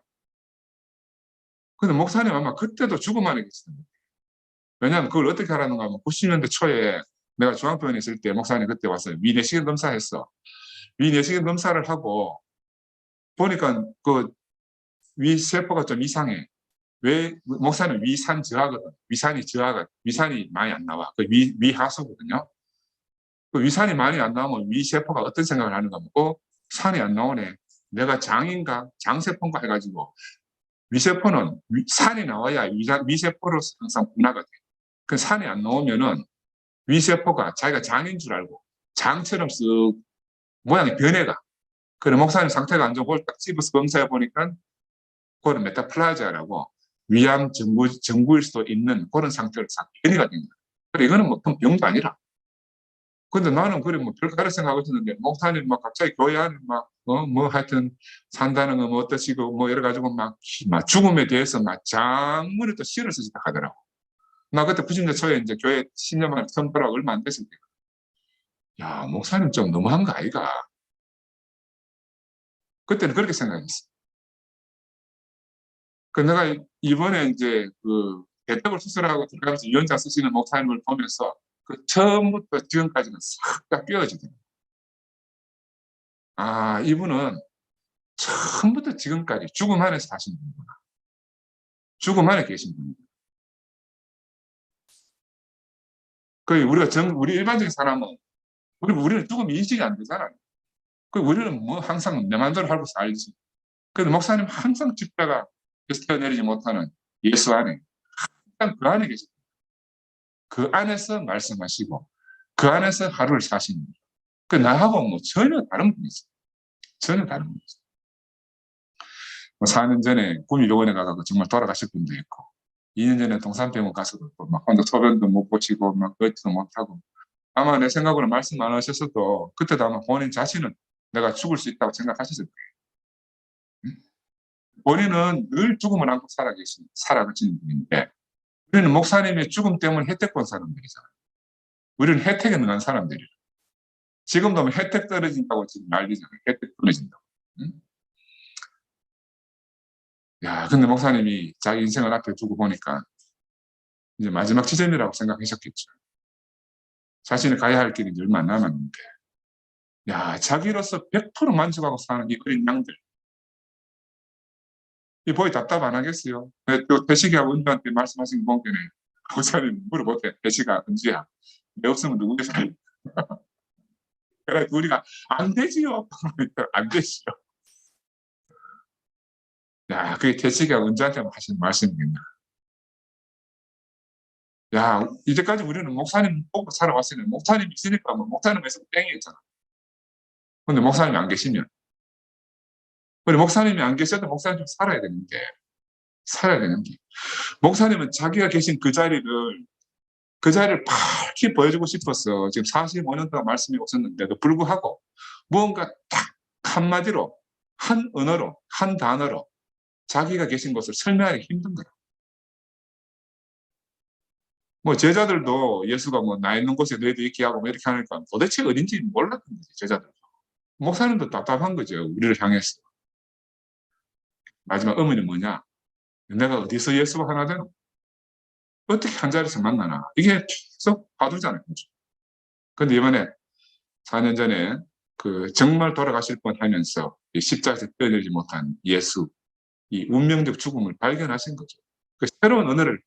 근데 목사님 아마 그때도 죽음 안에 계시던 거예요. 왜냐하면 그걸 어떻게 하라는가 하면 90년대 초에 내가 중앙병원에 있을 때 목사님 그때 왔어요. 위내시경 검사했어. 위내시경 검사를 하고 보니까 그 위세포가 좀 이상해. 왜 목사는 위산 저하거든. 위산이 많이 안 나와. 그 위하수거든요. 그 위산이 많이 안 나오면 위세포가 어떤 생각을 하는가 하면 산이 안 나오네. 내가 장인가 장세포인가 해가지고 위세포는 산이 나와야 위세포로 항상 분화가 돼. 그 산이 안 나오면은 위세포가 자기가 장인 줄 알고 장처럼 쓱 모양이 변해가. 그래 목사님 상태가 안 좋은 걸 딱 집어서 검사해 보니까 그거는 메타플라지아라고 위암 정구일 수도 있는 그런 상태로 변이가 된 거야. 그래 이거는 뭐 병도 아니라. 근데 나는 그래 뭐 별 다른 생각을 했는데 목사님 막 갑자기 교회 안에 뭐 하여튼 산다는 거 뭐 어떠시고 뭐 이래 가지고 막 죽음에 대해서 막 장문에 또 시를 쓰시다 하더라고. 나 그때 90년 초에 이제 교회 10년 만에 처음 돌아가 얼마 안 됐을 때. 야, 목사님 좀 너무한 거 아이가? 그때는 그렇게 생각했어. 그 내가 이번에 이제 그 대턱을 수술하고 들어가면서 유언자 쓰시는 목사님을 보면서 그 처음부터 지금까지는 싹 다 깨어지더라고요. 아, 이분은 처음부터 지금까지 죽음 안에서 사신 분이구나. 죽음 안에 계신 분이구나. 그 우리 일반적인 사람은 우리는 죽음 인식이 안 되잖아요. 그 우리는 뭐 항상 내 마음대로 하고 살지. 그래도 목사님 항상 십자가 스쳐내리지 못하는 예수 안에 항상 그 안에 계십니다. 그 안에서 말씀하시고 그 안에서 하루를 사시는 거예요. 그 나하고 뭐 전혀 다른 분이죠. 전혀 다른 분이죠. 뭐 4년 전에 구미병원에 가서 정말 돌아가실 분도 있고 2년 전에 동산병원 가서도 막 혼자 소변도 못 고치고 막 걷지도 못하고 아마 내 생각으로 말씀 안 하셨어도 그때도 아마 본인 자신은 내가 죽을 수 있다고 생각하셨을 거예요. 본인은 늘 죽음을 안고 살아가시는 분인데 우리는 목사님의 죽음 때문에 혜택 본 사람들이잖아요. 우리는 혜택에 능한 사람들이에요. 지금도 뭐 혜택 떨어진다고 지금 난리잖아요. 혜택 떨어진다고. 응? 야, 근데 목사님이 자기 인생을 앞에 두고 보니까 이제 마지막 지점이라고 생각하셨겠죠. 자신이 가야 할 길이 얼마 안 남았는데, 야, 자기로서 100% 만족하고 사는 이 어린 양들. 이 보기 답답 안 하겠어요? 또 대식이하고 은주한테 말씀하신 거 보면 목사님 물어보대. 대식아, 은주야. 내 없으면 누구겠어요? 그래, 우리가 안 되지요. 안 되지요. 야, 그게 대식이하고 은주한테 하신 말씀입니다. 야, 이제까지 우리는 목사님 보고 살아왔으니 목사님 있으니까 뭐 목사님에서 땡이었잖아. 근데 목사님이 안 계시면 우리 목사님이 안 계셔도 목사님 좀 살아야 되는데 목사님은 자기가 계신 그 자리를 밝히 보여주고 싶어서 지금 45년 동안 말씀이 오셨는데도 불구하고 무언가 딱 한마디로 한 언어로 한 단어로 자기가 계신 곳을 설명하기 힘든 거라. 뭐 제자들도 예수가 뭐 나 있는 곳에 너희도 있게 하고 뭐 이렇게 하니까 도대체 어딘지 몰랐던 거지 제자들. 목사님도 답답한 거죠. 우리를 향해서. 마지막 의문이 뭐냐? 내가 어디서 예수가 하나 되나? 어떻게 한 자리에서 만나나? 이게 계속 봐두잖아요. 근데 이번에 4년 전에 그 정말 돌아가실 뻔 하면서 십자가에서 떼어내지 못한 예수, 이 운명적 죽음을 발견하신 거죠. 그 새로운 언어를,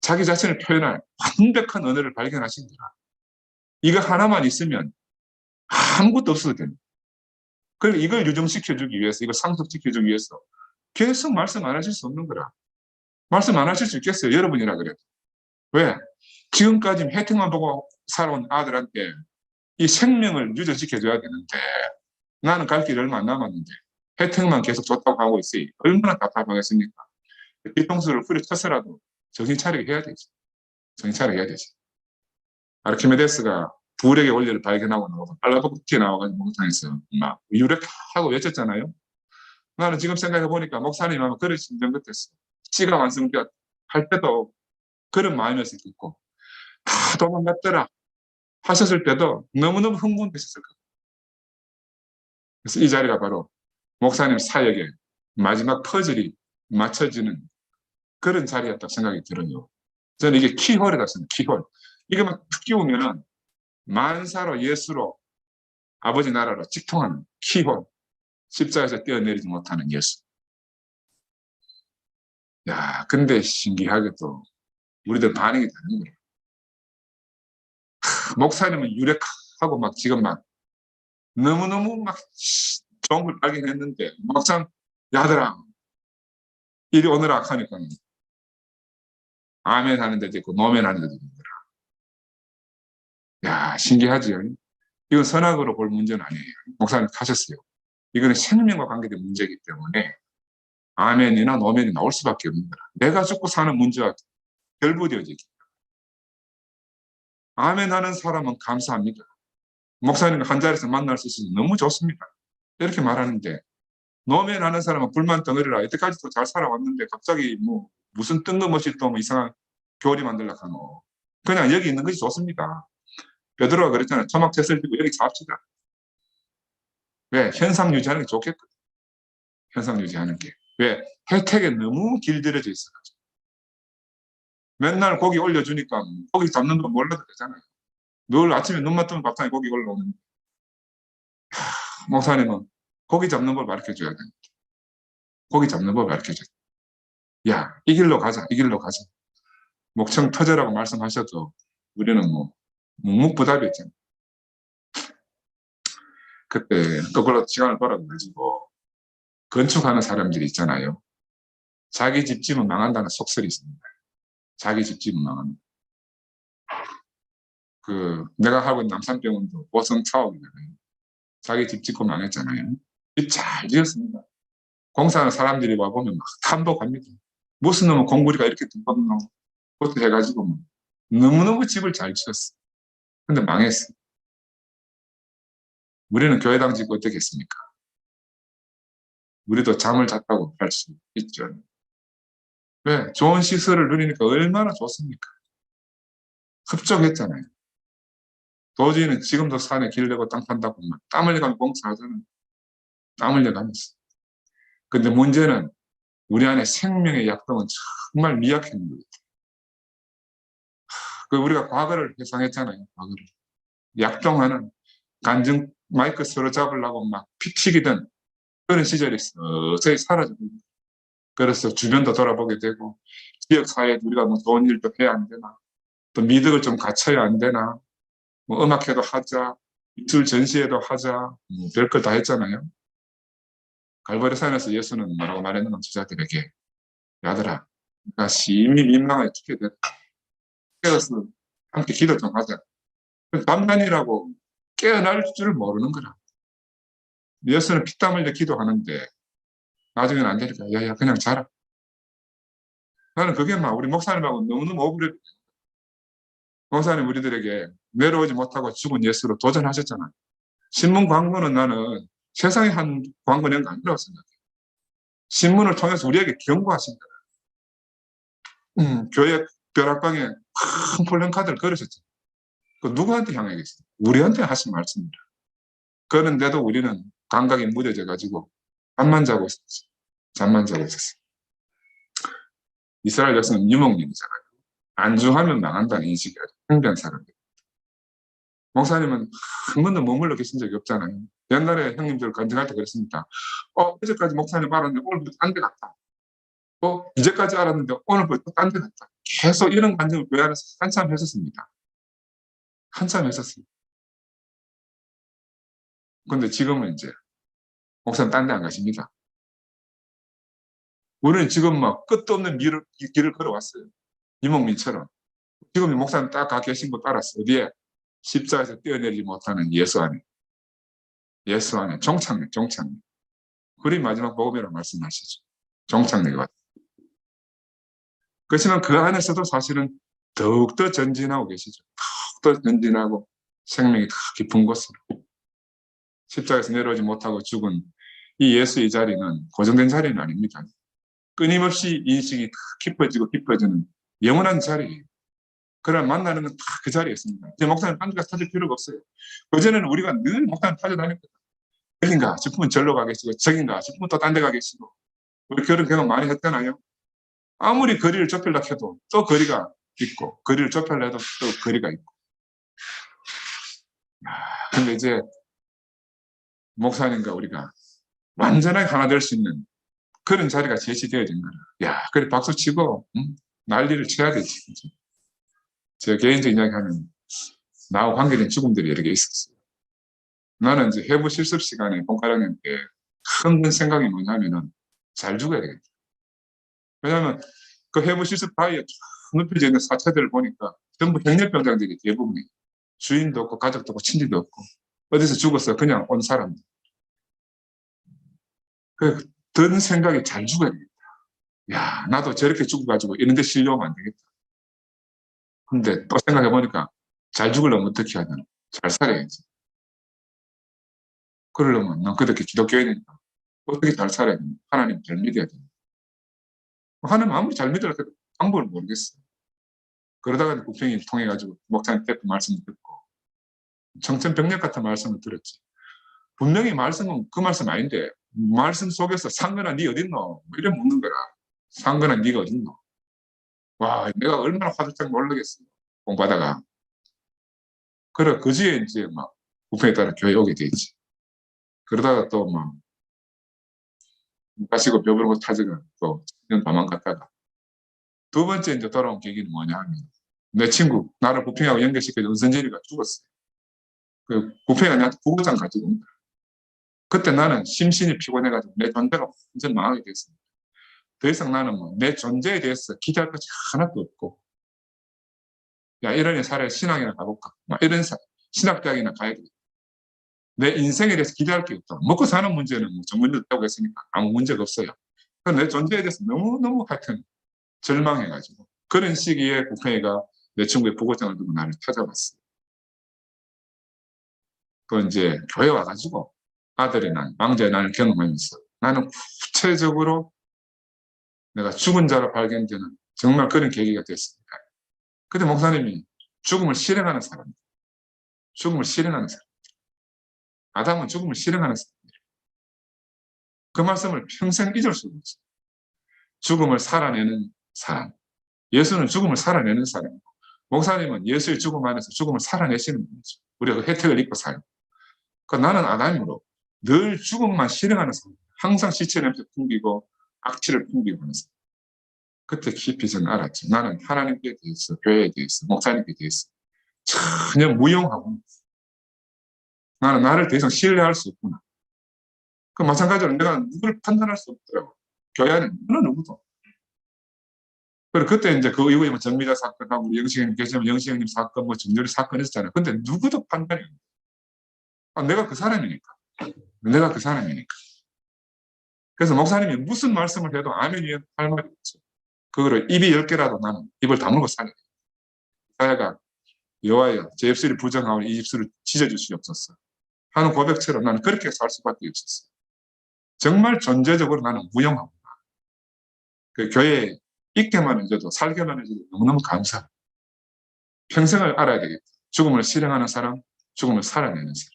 자기 자신을 표현할 완벽한 언어를 발견하신 거라. 이거 하나만 있으면 아무것도 없어도 됩니다. 그런데 이걸 유정시켜주기 위해서, 이걸 상속시켜주기 위해서 계속 말씀 안 하실 수 없는 거라. 말씀 안 하실 수 있겠어요. 여러분이라 그래도. 왜? 지금까지 혜택만 보고 살아온 아들한테 이 생명을 유전시켜줘야 되는데 나는 갈 길이 얼마 안 남았는데 혜택만 계속 줬다고 하고 있으니 얼마나 답답하겠습니까? 뒤통수를 후려쳐서라도 정신 차리게 해야 되지. 정신 차리게 해야 되지. 아르키메데스가 불의 원리를 발견하고 나와서 빨라붙게 나와가지고 목욕탕에서 막 유력하고 외쳤잖아요. 나는 지금 생각해보니까 목사님 아마 그런 심정 같았어. 씨가 완성되었 할 때도 그런 마음이었겠고 다 도망갔더라 하셨을 때도 너무너무 흥분되셨을 거예요. 그래서 이 자리가 바로 목사님 사역의 마지막 퍼즐이 맞춰지는 그런 자리였다고 생각이 들어요. 저는 이게 키홀이다 씁니다. 키홀. 이거만 탁 끼우면은 만사로 예수로 아버지 나라로 직통하는 키홀. 십자가에서 뛰어내리지 못하는 예수. 야, 근데 신기하게도 우리들 반응이 다른 거예요. 목사님은 유력하고 막 지금 막 너무너무 막 좋은 걸 발견했는데 막상 야들아 이리 오너라 하니까 아멘 하는 데도 있고 노멘 하는 데도 있는 거라. 야, 신기하지요. 이건 선악으로 볼 문제는 아니에요. 목사님 하셨어요. 이거는 생명과 관계된 문제이기 때문에 아멘이나 노멘이 나올 수밖에 없는 거라. 내가 죽고 사는 문제와 결부되어지기. 아멘 하는 사람은 감사합니다. 목사님 한 자리에서 만날 수 있어서 너무 좋습니다. 이렇게 말하는데 노멘 하는 사람은 불만 덩어리라. 이때까지도 잘 살아왔는데 갑자기 뭐 무슨 뜬금없이 또 뭐 이상한 교리 만들려고 하노. 그냥 여기 있는 것이 좋습니다. 베드로가 그랬잖아요. 토막 zet을 들고 여기 잡시다. 왜? 현상 유지하는 게 좋겠거든. 현상 유지하는 게. 왜? 혜택에 너무 길들여져 있어가지고. 맨날 고기 올려주니까 고기 잡는 거 몰라도 되잖아요. 늘 아침에 눈만 뜨면 밥상에 고기 올라오는데. 목사님은 고기 잡는 걸 가르쳐줘야 됩니다. 고기 잡는 걸 가르쳐줘야 돼. 야, 이 길로 가자. 이 길로 가자. 목청 터져라고 말씀하셔도 우리는 뭐 묵묵부답이었잖아요. 그때 그걸로 시간을 벌어가지고 건축하는 사람들이 있잖아요. 자기 집집은 망한다는 속설이 있습니다. 자기 집집은 망한다. 내가 하고 있는 남산병원도 보성 사업이잖아요. 자기 집 짓고 망했잖아요. 집 잘 지었습니다. 공사하는 사람들이 와보면 막 탐복합니다. 무슨 놈은 공구리가 이렇게 둥둥둥 그것도 해가지고 뭐 너무너무 집을 잘 지었어. 근데 망했어. 우리는 교회당 짓고 어떻겠습니까? 우리도 잠을 잤다고 할 수 있죠. 왜? 좋은 시설을 누리니까 얼마나 좋습니까? 흡족했잖아요. 도지는 지금도 산에 길 내고 땅 판다고 땀 흘려가면 공사하잖아요. 땀 흘려가면서. 근데 문제는 우리 안에 생명의 약동은 정말 미약한 거예요. 우리가 과거를 회상했잖아요. 과거를. 약동하는 간증 마이크 서로 잡으려고 막 피 튀기던 그런 시절이 서서히 사라지고 그래서 주변도 돌아보게 되고 지역사회에 우리가 뭐 좋은 일도 해야 안 되나 또 미덕을 좀 갖춰야 안 되나 뭐 음악회도 하자 미술 전시회도 하자 별걸 다 했잖아요. 갈보리 산에서 예수는 뭐라고 말했는 건 제자들에게 야들아 내가 심히 민망하게 죽게 됐다. 깨어서 함께 기도 좀 하자. 밤낮이라고 깨어날 줄 모르는 거라. 예수는 피땀 흘려 기도하는데 나중에는 안 되니까 야야 그냥 자라. 나는 그게 막 우리 목사님하고 너무너무 억울해. 목사님 우리들에게 내려오지 못하고 죽은 예수로 도전하셨잖아요. 신문 광고는 나는 세상에 한 광고 낸 거 아니라고 생각해요. 신문을 통해서 우리에게 경고하신 거예요. 교회 벼락방에 큰 플랜카드를 걸으셨죠. 그 누구한테 향하겠어요? 우리한테 하신 말씀입니다. 그런데도 우리는 감각이 무뎌져 가지고 잠만 자고 있었어요. 잠만 자고 있었어요. 이스라엘 역사는 유목민이잖아요. 안주하면 망한다는 인식이 아주 팽배한 사람들. 목사님은 한 번도 머물러 계신 적이 없잖아요. 옛날에 형님들 간증할 때 그랬습니다. 어제까지 목사님 알았는데 오늘부터 딴 데 갔다. 이제까지 알았는데 오늘부터 딴 데 갔다. 계속 이런 간증을 교회 안에서 한참 했었습니다. 한참 했었어요. 근데 지금은 이제 목사님 딴 데 안 가십니다. 우리는 지금 막 끝도 없는 길을 걸어왔어요. 유목민처럼. 지금 목사님 딱 가 계신 곳 알았어요. 어디에? 십자에서 뛰어내리지 못하는 예수 안에. 예수 안에. 종착역, 종착역. 그리 마지막 복음이라고 말씀하시죠. 종착역이 왔다. 그렇지만 그 안에서도 사실은 더욱더 전진하고 계시죠. 더욱더 전진하고 생명이 더 깊은 곳으로. 십자에서 내려오지 못하고 죽은 이 예수의 자리는 고정된 자리는 아닙니다. 끊임없이 인식이 깊어지고 깊어지는 영원한 자리예요. 그러나 만나는 건 다 그 자리에 있습니다. 제 목사님 딴 데 가서 찾을 필요가 없어요. 그전에는 우리가 늘 목사님 찾아다녔거든요. 여긴가 싶으면 절로 가 계시고 저긴가 싶으면 또 딴 데 가 계시고 우리 그런 경험 많이 했잖아요. 아무리 거리를 좁히려고 해도 또 거리가 있고 거리를 좁혀내도 또 거리가 있고. 근데 이제 목사님과 우리가 완전하게 하나 될 수 있는 그런 자리가 제시되어진 거야. 야, 그래 박수 치고 난리를 쳐야 되지. 그치? 제 개인적인 이야기 하면 나하고 관계된 죽음들이 여러 개 있었어요. 나는 이제 해부 실습 시간에 본가령님 때 큰 생각이 뭐냐면은 잘 죽어야 되겠다. 왜냐하면 그 해부 실습 바위에 눕혀져 있는 사체들을 보니까 전부 행렬병장들이 대부분이 주인도 없고 가족도 없고 친지도 없고 어디서 죽었어 그냥 온 사람들. 그 든 생각이 잘 죽어야 되겠다. 야, 나도 저렇게 죽어가지고 이런 데 실려오면 안 되겠다. 근데 또 생각해보니까 잘 죽으려면 어떻게 해야 되나? 잘 살아야지. 그러려면 난 그렇게 기독교인이니까 어떻게 잘 살아야 되나? 하나님 잘 믿어야 되나? 하나님 아무리 잘 믿으라도 방법을 모르겠어. 그러다가 국평이 통해가지고 목사님 때 말씀을 듣고 청천벽력 같은 말씀을 들었지. 분명히 말씀은 그 말씀 아닌데 말씀 속에서 상근아 네 어딨노? 뭐 이래 묻는 거라. 상근아 네가 어딨노? 와, 내가 얼마나 화들짝 놀라겠어. 공부하다가. 그래, 그지에 이제 막 부평에 따라 교회 오게 되지. 그러다가 또 막 가시고 벼부르고 타지가 또 도망 갔다가 두 번째 이제 돌아온 계기는 뭐냐 하면 내 친구 나를 부평하고 연결시켜준 은선진이가 죽었어요. 그 부평이가 나한테 부고장 가지고 온 거야. 그때 나는 심신이 피곤해가지고 내 존재가 완전 망하게 됐습니다. 더 이상 나는 뭐 내 존재에 대해서 기대할 것이 하나도 없고 야 이러니 차라리 신앙이나 가볼까 막 이런 신학대학이나 가야 돼. 내 인생에 대해서 기대할 게 없다. 먹고 사는 문제는 뭐 전문의도 되고 했으니까 아무 문제가 없어요. 내 존재에 대해서 너무너무 하여튼 절망해가지고 그런 시기에 국회의가 내 친구의 부고장을 두고 나를 찾아왔어요. 그 이제 교회 와가지고 아들이 난 왕자의 난을 경험하면서 나는 구체적으로 내가 죽은 자로 발견되는 정말 그런 계기가 됐습니다. 근데 목사님이 죽음을 실행하는 사람, 죽음을 실행하는 사람, 아담은 죽음을 실행하는 사람이에요. 그 말씀을 평생 잊을 수가 없어요. 죽음을 살아내는 사람, 예수는 죽음을 살아내는 사람이고 목사님은 예수의 죽음 안에서 죽음을 살아내시는 분이죠. 우리가 그 혜택을 입고 살고. 그러니까 나는 아담으로 늘 죽음만 실행하는 사람, 항상 시체 냄새 풍기고 악취를 풍기고 하는 사람. 그때 깊이 저는 알았죠. 나는 하나님께 대해서, 교회에 대해서, 목사님께 대해서 전혀 무용하고 나는 나를 더 이상 신뢰할 수 없구나. 그 마찬가지로 내가 누구를 판단할 수 없더라고. 교회 안에 어느 누구도. 그리고 그때 이제 그 이후에 뭐 정미자 사건하고 우리 영식형님 계시면 영식형님 사건, 뭐 정렬이 사건 있었잖아요. 근데 누구도 판단이 안 돼. 아, 내가 그 사람이니까. 내가 그 사람이니까. 그래서 목사님이 무슨 말씀을 해도 아멘이 할 말이 없죠. 그거를 입이 10개라도 나는 입을 다물고 살아야 돼. 사야가 여호와여 제 입술이 부정하오니 이 입술을 찢어주시옵소서 하는 고백처럼 나는 그렇게 살 수밖에 없었어. 정말 존재적으로 나는 무용하구나. 그 교회에 있게만 해줘도 살게만 해줘도 너무너무 감사해. 평생을 알아야 되겠다. 죽음을 실행하는 사람, 죽음을 살아내는 사람.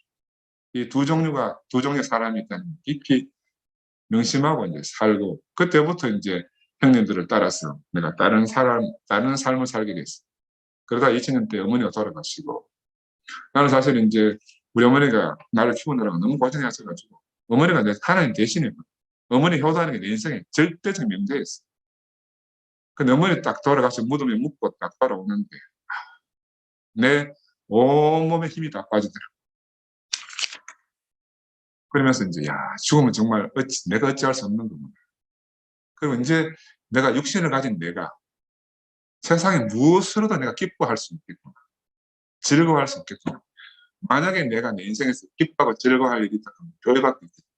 이 두 종류가 두 종류의 사람이 있다는 깊이 명심하고 이제 살고 그때부터 이제 형님들을 따라서 내가 다른 삶을 살게 됐어. 그러다 2000년 때 어머니가 돌아가시고 나는 사실 이제 우리 어머니가 나를 키우느라고 너무 고생하셔가지고 어머니가 내 하나님 대신에 어머니 효도하는 게 내 인생의 절대적 명제였어. 근데 어머니 딱 돌아가서 무덤에 묻고 딱 돌아오는데 내 온몸에 힘이 다 빠지더라고. 그러면서 이제 야 죽으면 정말 내가 어찌할 수 없는 거구나. 그리고 이제 내가 육신을 가진 내가 세상에 무엇으로도 내가 기뻐할 수 있겠구나. 즐거워할 수 있겠구나. 만약에 내가 내 인생에서 기뻐하고 즐거워할 일이 있다면 교회밖에 없겠다.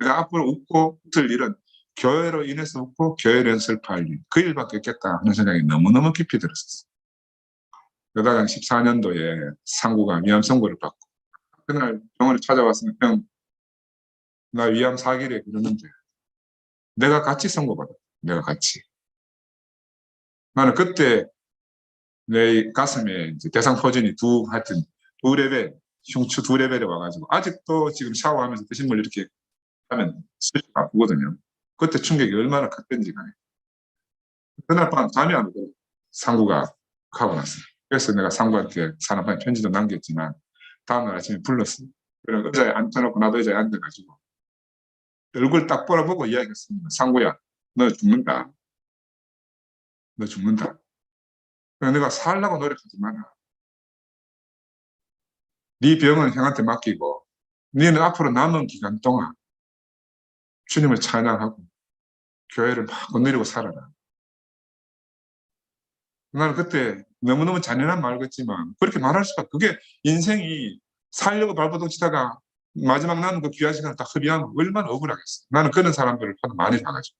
내가 앞으로 웃고 웃을 일은 교회로 인해서 웃고 교회로 인해서 슬퍼할 일. 그 일밖에 없겠다 하는 생각이 너무너무 깊이 들었었어. 그러다가 14년도에 상구가 위암 선고를 받고 그날 병원에 찾아왔으면 형, 나 위암 4기래 그러는데 내가 같이 선고받아. 내가 같이. 나는 그때 내 가슴에 이제 대상포진이 하여튼 두 레벨, 흉추 두 레벨에 와가지고 아직도 지금 샤워하면서 드신물 이렇게 하면 슬쩍 아프거든요. 그때 충격이 얼마나 컸던지 간에. 그날 밤 잠이 안 오더라고요. 상구가 하고 났어요. 그래서 내가 상부한테 사람한테 편지도 남겼지만 다음날 아침에 불렀어요. 그럼 의자에 앉혀놓고 나도 의자에 앉아가지고 얼굴 딱 보라보고 이야기했습니다. 상부야, 너 죽는다. 너 죽는다. 내가 살라고 노력하지 마라. 네 병은 형한테 맡기고 너는 앞으로 남은 기간 동안 주님을 찬양하고 교회를 막 건드리고 살아라. 나는 그때 너무너무 잔인한 말 같지만 그렇게 말할 수밖에. 그게 인생이 살려고 발버둥치다가 마지막 남은 그 귀한 시간을 다 허비하면 얼마나 억울하겠어. 나는 그런 사람들을 많이 봐가지고.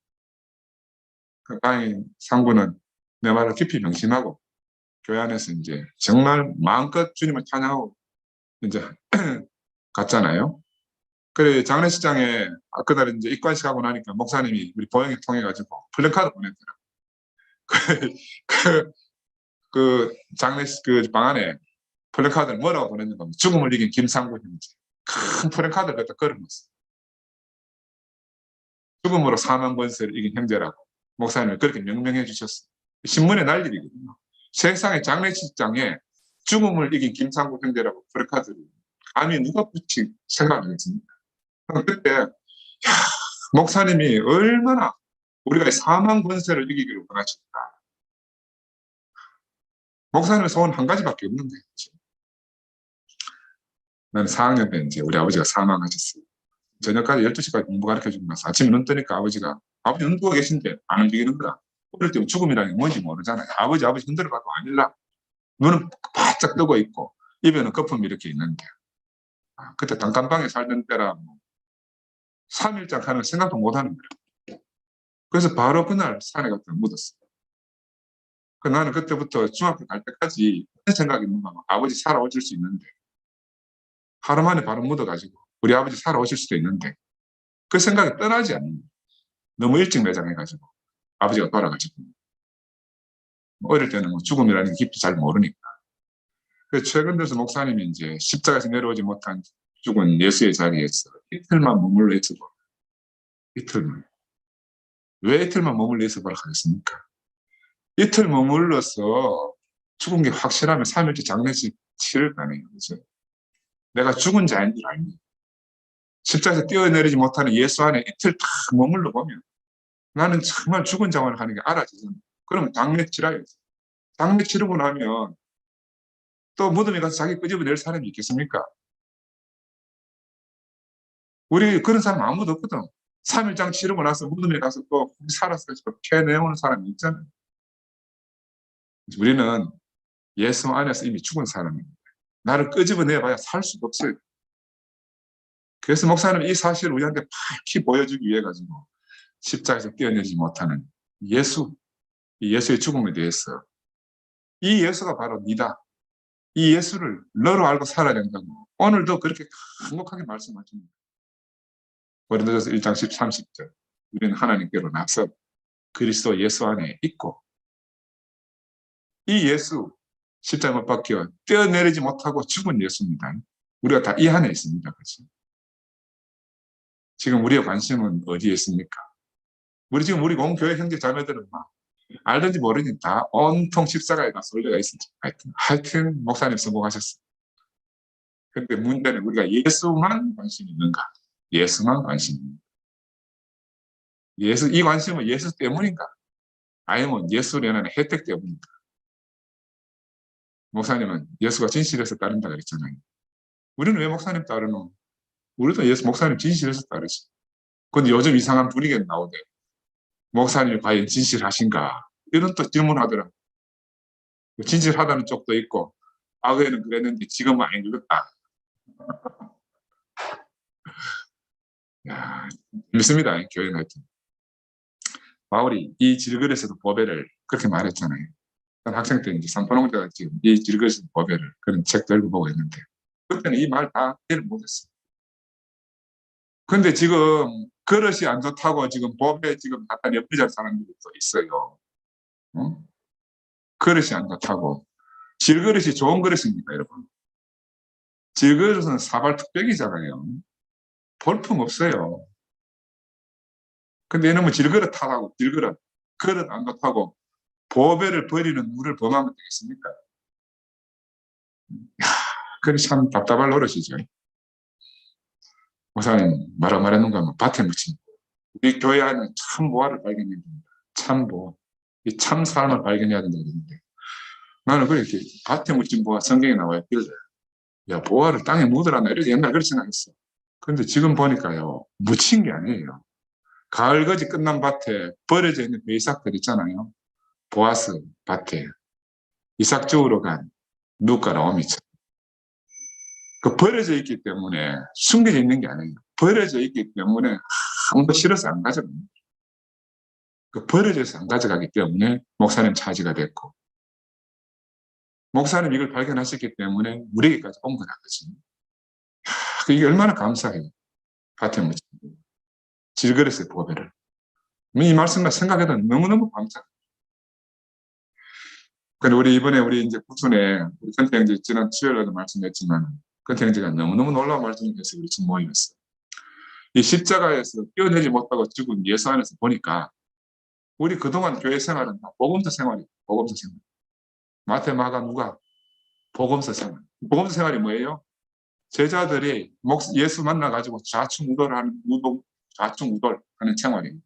다행히 상부는 내 말을 깊이 명심하고 교회 안에서 이제 정말 마음껏 주님을 찬양하고 이제 갔잖아요. 그래 장례식장에 그날 이제 입관식 하고 나니까 목사님이 우리 보영이 통해 가지고 플래카드 보냈더라. 그, 그 장례식 그 방 안에 플래카드를 뭐라고 보냈는가 하면 죽음을 이긴 김상구 형제. 큰 플래카드를 갖다 걸어놨어. 죽음으로 사망 권세를 이긴 형제라고 목사님이 그렇게 명명해 주셨어. 신문에 날 일이거든요. 세상의 장례식장에 죽음을 이긴 김상구 형제라고 플래카드를 감히 누가 붙일 생각을 했습니까? 그때 야, 목사님이 얼마나 우리가 사망 권세를 이기기를 원하실까. 목사님의 소원 한 가지밖에 없는데 나는 4학년 때 이제 우리 아버지가 사망하셨어요. 저녁까지 12시까지 공부 가르쳐주고 나서 아침에 눈 뜨니까 아버지 눈 뜨고 계신데 안 움직이는 거야. 어릴 때 죽음이라는 게 뭔지 모르잖아요. 아버지 흔들어봐도 아닐라. 눈은 바짝 뜨고 있고 입에는 거품이 이렇게 있는데 그때 단칸방에 살던 때라 3일장 하는 생각도 못하는 거예요. 그래서 바로 그날 산에 갔다 묻었어요. 나는 그때부터 중학교 갈 때까지 어떤 생각이 있는가 하면 아버지 살아오실 수 있는데 하루 만에 바로 묻어가지고 우리 아버지 살아오실 수도 있는데 그 생각이 떠나지 않는 거예요. 너무 일찍 매장해가지고 아버지가 돌아가시고 어릴 때는 죽음이라는 게 깊이 잘 모르니까. 그래서 최근 들어서 목사님이 이제 십자가에서 내려오지 못한 죽은 예수의 자리에서 이틀만 머물러 있어보라. 이틀만. 왜 이틀만 머물러 있어보라 하겠습니까? 이틀 머물러서 죽은 게 확실하면 3일째 장례식 치를 거 아니에요. 그죠? 내가 죽은 자인 줄 알면 십자가에서 뛰어내리지 못하는 예수 안에 이틀 딱 머물러 보면 나는 정말 죽은 자원을 하는 게 알아지잖아요. 그러면 장례 치라요. 장례 치르고 나면 또 무덤에 가서 자기 끄집어낼 사람이 있겠습니까? 우리 그런 사람 아무도 없거든. 3일장 치르고 나서 무덤에 가서 또 살아서 캐내오는 사람이 있잖아요. 우리는 예수 안에서 이미 죽은 사람입니다. 나를 끄집어내봐야 살 수가 없어요. 그래서 목사님은 이 사실을 우리한테 밝히 보여주기 위해 가지고 십자가에서 뛰어내리지 못하는 예수, 이 예수의 죽음에 대해서 이 예수가 바로 니다. 이 예수를 너로 알고 살아야 된다고 오늘도 그렇게 강력하게 말씀하십니다. 고린도전서 1장 30절 우리는 하나님께로 나서 그리스도 예수 안에 있고 이 예수 십자가 못 박혀 뛰어내리지 못하고 죽은 예수입니다. 우리가 다 이 안에 있습니다. 그렇죠? 지금 우리의 관심은 어디에 있습니까? 우리 공교회 형제 자매들은 막 알든지 모르든지 다 온통 십자가에 다 쏠려가 있습니다. 하여튼 목사님 성공하셨어요. 근데 문제는 우리가 예수만 관심이 있는가? 예수만 관심입니다. 이 관심은 예수 때문인가? 아니면 예수를 연하는 혜택 때문인가? 목사님은 예수가 진실해서 따른다 그랬잖아요. 우리는 왜 목사님 따르노? 우리도 예수 목사님 진실해서 따르지. 근데 요즘 이상한 분위기가 나오대. 목사님이 과연 진실하신가? 이런 또 질문하더라고요. 진실하다는 쪽도 있고 과거에는 그랬는데 지금은 안 그렇다. 야, 믿습니다. 교회는 하여튼. 바울이 이 질그릇에서 보배를 그렇게 말했잖아요. 학생 때 이제 삼포농자가 지금 이 질그릇에서 보배를 그런 책도 읽어보고 있는데 그때는 이 말 다 이해를 못했어요. 근데 지금 그릇이 안 좋다고 지금 법에 지금 갖다 엿비자는 사람들이 또 있어요. 어? 그릇이 안 좋다고. 질그릇이 좋은 그릇입니까, 여러분? 질그릇은 사발특백이잖아요. 볼품 없어요. 근데 이놈은 질그릇 타라고, 질그릇. 그릇 안 좋다고 보배를 버리는 우를 범하면 되겠습니까? 그게 참 답답할 노릇이죠. 목사님 말했는가 하면 밭에 묻힌 우리 교회 안에 참 보화를 발견해야 됩니다. 참 보화. 이 참 삶을 발견해야 된다고 그러는데 나는 그렇게 밭에 묻힌 보화 성경에 나와 있길래 야 보화를 땅에 묻으라나 이렇게 옛날에 그렇게 생각했어. 그런데 지금 보니까요 묻힌 게 아니에요. 가을거지 끝난 밭에 버려져 있는 그 이삭들 있잖아요. 보아스 밭에 이삭 주우러 간 누가 나오미처럼 그 버려져 있기 때문에 숨겨져 있는 게 아니에요. 버려져 있기 때문에 아무도 싫어서 안 가져갑니다. 그 버려져서 안 가져가기 때문에 목사님 차지가 됐고 목사님 이걸 발견하셨기 때문에 우리에게까지 온 거거든요. 이게 얼마나 감사해요. 밭에 묻힌 질그릇의 보배를. 이 말씀만 생각해도 너무너무 감사해요. 근데 우리 이번에 우리 이제 구순에 우리 컨태 형제 지난 수요일에도 말씀했지만 컨태 형제가 너무너무 놀라운 말씀을 해서 우리 지금 모임했어요. 이 십자가에서 뛰어내지 못하고 죽은 예수 안에서 보니까 우리 그동안 교회 생활은 다 복음서 생활이에요. 복음서 생활. 마태, 마가, 누가 복음서 생활. 복음서 생활이 뭐예요? 제자들이 예수 만나가지고 좌충우돌하는 생활이에요.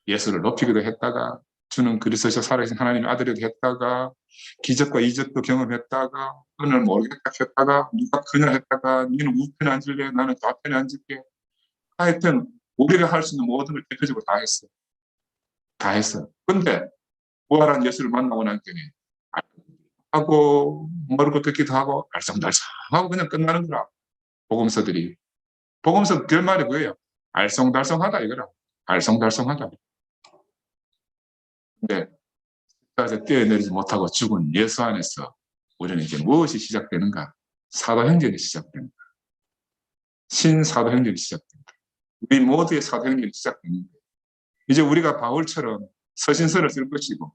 예수를 높이기도 했다가 주는 그리스도시요 살아계신 하나님의 아들이기도 했다가 기적과 이적도 경험했다가 은을 모르겠다 했다가 누가 그냐 했다가 너는 우편에 앉을래 나는 좌편에 앉을게 하여튼 우리가 할 수 있는 모든 걸 대표적으로 다 했어. 다 했어. 근데 부활한 예수를 만나고 나니까 하고 모르고 듣기도 하고 알쏭달쏭하고 그냥 끝나는 거라. 복음서들이. 복음서 결말이 뭐예요? 알쏭달쏭하다 이거라. 알쏭달쏭하다. 근데 십자가에서 뛰어내리지 못하고 죽은 예수 안에서 우리는 이제 무엇이 시작되는가? 사도행전이 시작됩니다. 신사도행전이 시작됩니다. 우리 모두의 사도행전이 시작됩니다. 이제 우리가 바울처럼 서신서를 쓸 것이고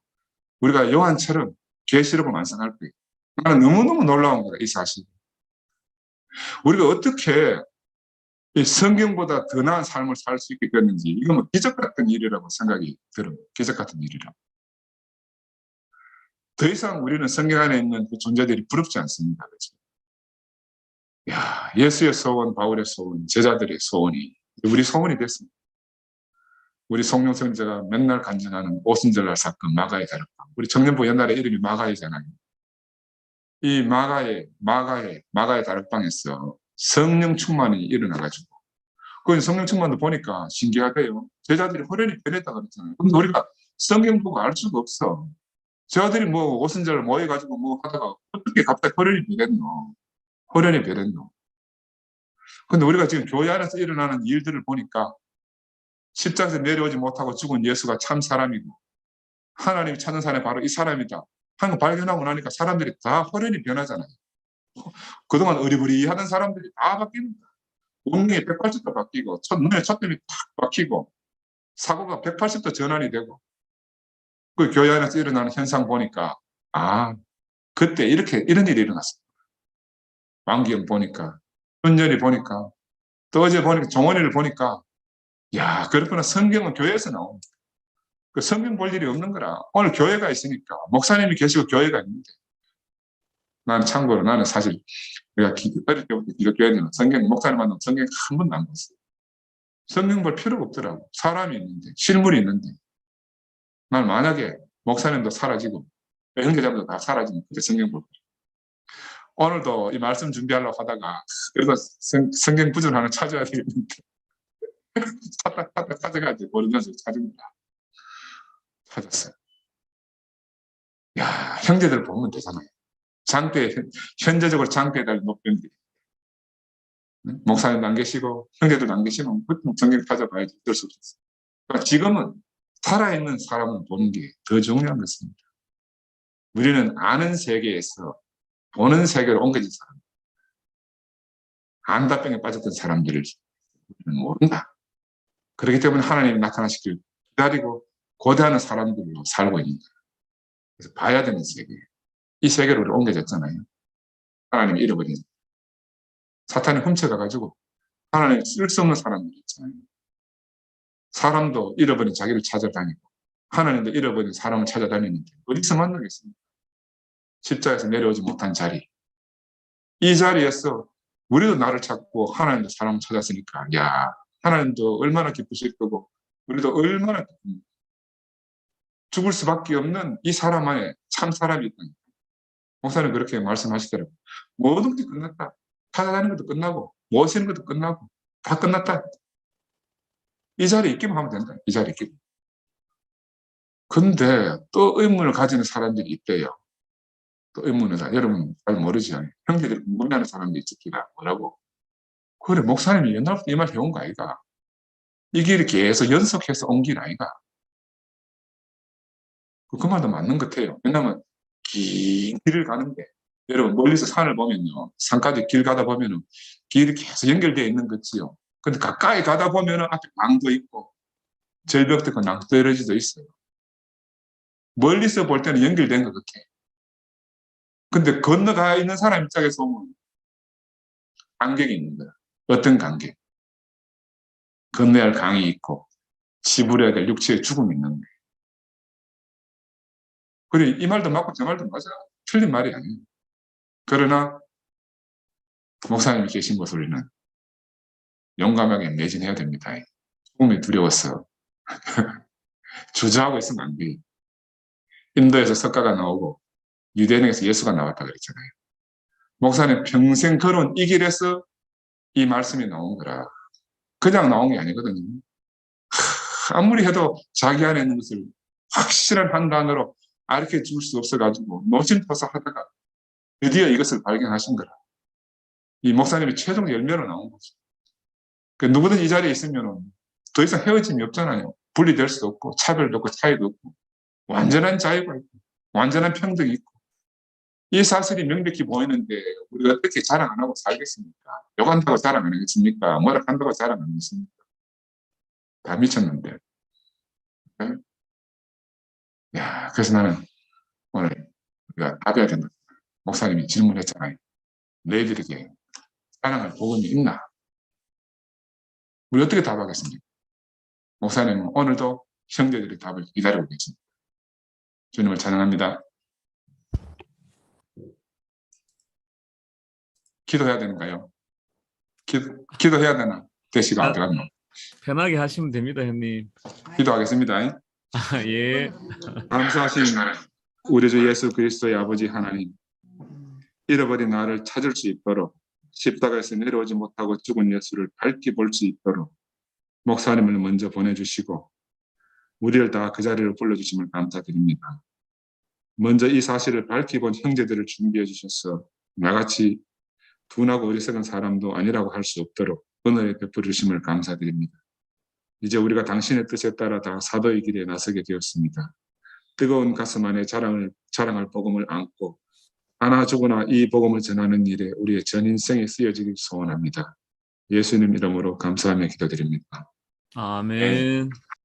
우리가 요한처럼 계시록을 완성할 거예요. 나는 너무너무 놀라운 거다, 이 사실. 우리가 어떻게 이 성경보다 더 나은 삶을 살 수 있게 됐는지 이건 뭐 기적 같은 일이라고 생각이 들어요. 기적 같은 일이라고. 더 이상 우리는 성경 안에 있는 그 존재들이 부럽지 않습니다. 그렇죠? 야, 예수의 소원, 바울의 소원, 제자들의 소원이 우리 소원이 됐습니다. 우리 송영 선지자가 맨날 간증하는 오순절날 사건 마가의 다락방. 우리 청년부 옛날에 이름이 마가이잖아요. 이 마가의 다락방에서 성령 충만이 일어나가지고 그 성령 충만도 보니까 신기하대요. 제자들이 호련히 변했다 그랬잖아요. 근데 우리가 성경 보고 알 수가 없어. 제자들이 뭐 오순절 모여가지고 뭐 하다가 어떻게 갑자기 호련히 변했노. 호련히 변했노. 근데 우리가 지금 교회 안에서 일어나는 일들을 보니까 십자가에서 내려오지 못하고 죽은 예수가 참 사람이고 하나님이 찾는 사람이 바로 이 사람이다 하는 거 발견하고 나니까 사람들이 다 호련히 변하잖아요. 그동안 어리부리하던 사람들이 다 바뀝니다. 운명이 180도 바뀌고 눈에 초점이 탁 바뀌고 사고가 180도 전환이 되고 그 교회 안에서 일어나는 현상 보니까 아 그때 이런 일이 일어났습니다. 왕기영 보니까 은전이 보니까 또 어제 보니까 종원이를 보니까 야 그렇구나. 성경은 교회에서 나옵니다. 그 성경 볼 일이 없는 거라. 오늘 교회가 있으니까 목사님이 계시고 교회가 있는데 나는 참고로 나는 사실 내가 어릴 때부터 기독교회는 성경 목사님 만나면 성경 한 번도 안 봤어요. 성경 볼 필요가 없더라고. 사람이 있는데 실물이 있는데 난 만약에 목사님도 사라지고 형제자매도 다 사라지면 그때 성경 볼 거예요. 오늘도 이 말씀 준비하려고 하다가 그래도 성경 구절 하나 찾아야 되겠는데 찾아가지고 모르면서 찾습니다. 찾았어요. 야 형제들 보면 되잖아요. 현재적으로 장대에 높은데 목사님도 안 계시고 형제들도 안 계시면 보통 성경 찾아봐야지 어쩔 수 없었어요. 그러니까 지금은 살아있는 사람을 보는 게 더 중요한 것입니다. 우리는 아는 세계에서 보는 세계로 옮겨진 사람, 안다병에 빠졌던 사람들을 모른다. 그렇기 때문에 하나님이 나타나시길 기다리고 고대하는 사람들로 살고 있는 거예요. 그래서 봐야 되는 세계예요. 이 세계로 우리 옮겨졌잖아요. 하나님이 잃어버린 사탄이 훔쳐가가지고 하나님 쓸 수 없는 사람들이 있잖아요. 사람도 잃어버린 자기를 찾아다니고 하나님도 잃어버린 사람을 찾아다니는데 어디서 만나겠습니까? 십자가에서 내려오지 못한 자리. 이 자리에서 우리도 나를 찾고 하나님도 사람을 찾았으니까 야, 하나님도 얼마나 기쁘실 거고 우리도 얼마나 기쁩니까? 죽을 수밖에 없는 이 사람 안에 참 사람이 있다. 목사님 그렇게 말씀하시더라고요. 모든 것이 끝났다. 찾아다니는 것도 끝나고 모시는 것도 끝나고 다 끝났다. 이 자리에 있기만 하면 된다. 이 자리에 있기만. 근데 또 의문을 가지는 사람들이 있대요. 또 의문을 여러분 잘 모르죠. 형제들이 궁금해하는 사람들이 있기라 뭐라고. 그래 목사님이 옛날부터 이 말 해온 거 아이가. 이 길을 계속 연속해서 온 길 아이가. 그 말도 맞는 것 같아요. 왜냐면 긴 길을 가는데 여러분 멀리서 산을 보면요. 산까지 길 가다 보면은 길이 계속 연결되어 있는 거지요. 근데 가까이 가다 보면은 앞에 강도 있고 절벽도 있고 낭떠러지도 있어요. 멀리서 볼 때는 연결된 것 같아. 근데 건너가 있는 사람 입장에서 보면 간격이 있는 거야. 어떤 간격? 건너야 할 강이 있고 지불해야 될 육체의 죽음이 있는 거예요. 그래 이 말도 맞고 저 말도 맞아. 틀린 말이 아니에요. 그러나 목사님이 계신 곳 우리는 용감하게 매진해야 됩니다. 죽음이 두려워서 주저하고 있으면 안 돼요. 인도에서 석가가 나오고 유대인에서 예수가 나왔다 그랬잖아요. 목사님 평생 걸어온 이 길에서 이 말씀이 나온 거라. 그냥 나온 게 아니거든요. 아무리 해도 자기 안에 있는 것을 확실한 판단으로 알게 줄 수 없어가지고 노심초사하다가 드디어 이것을 발견하신 거라. 이 목사님이 최종 열매로 나온 거죠. 그 누구든 이 자리에 있으면 더 이상 헤어짐이 없잖아요. 분리될 수도 없고 차별도 없고 차이도 없고 완전한 자유가 있고 완전한 평등이 있고 이 사실이 명백히 보이는데 우리가 어떻게 자랑 안 하고 살겠습니까? 욕한다고 자랑 안 하겠습니까? 뭐라 한다고 자랑 안 하겠습니까? 다 미쳤는데. 네? 야, 그래서 나는 오늘 우리가 답해야 된다. 목사님이 질문했잖아요. 너희들에게 자랑할 복음이 있나? 우리 어떻게 답하겠습니까? 목사님은 오늘도 형제들의 답을 기다리고 계십니다. 주님을 찬양합니다. 기도해야 되는가요? 기도해야 되나? 대시가 안 들어갔나? 편하게 하시면 됩니다, 형님. 기도하겠습니다. 예. 감사하신 우리 주 예수 그리스도의 아버지 하나님, 잃어버린 나를 찾을 수 있도록 십자가에서 내려오지 못하고 죽은 예수를 밝히 볼 수 있도록 목사님을 먼저 보내주시고 우리를 다 그 자리를 불러주심을 감사드립니다. 먼저 이 사실을 밝히 본 형제들을 준비해 주셔서 나같이 둔하고 어리석은 사람도 아니라고 할 수 없도록 은혜를 베풀어 주심을 감사드립니다. 이제 우리가 당신의 뜻에 따라 다 사도의 길에 나서게 되었습니다. 뜨거운 가슴 안에 자랑할 복음을 안고 하나 죽으나 이 복음을 전하는 일에 우리의 전 인생이 쓰여지길 소원합니다. 예수님 이름으로 감사하며 기도드립니다. 아멘.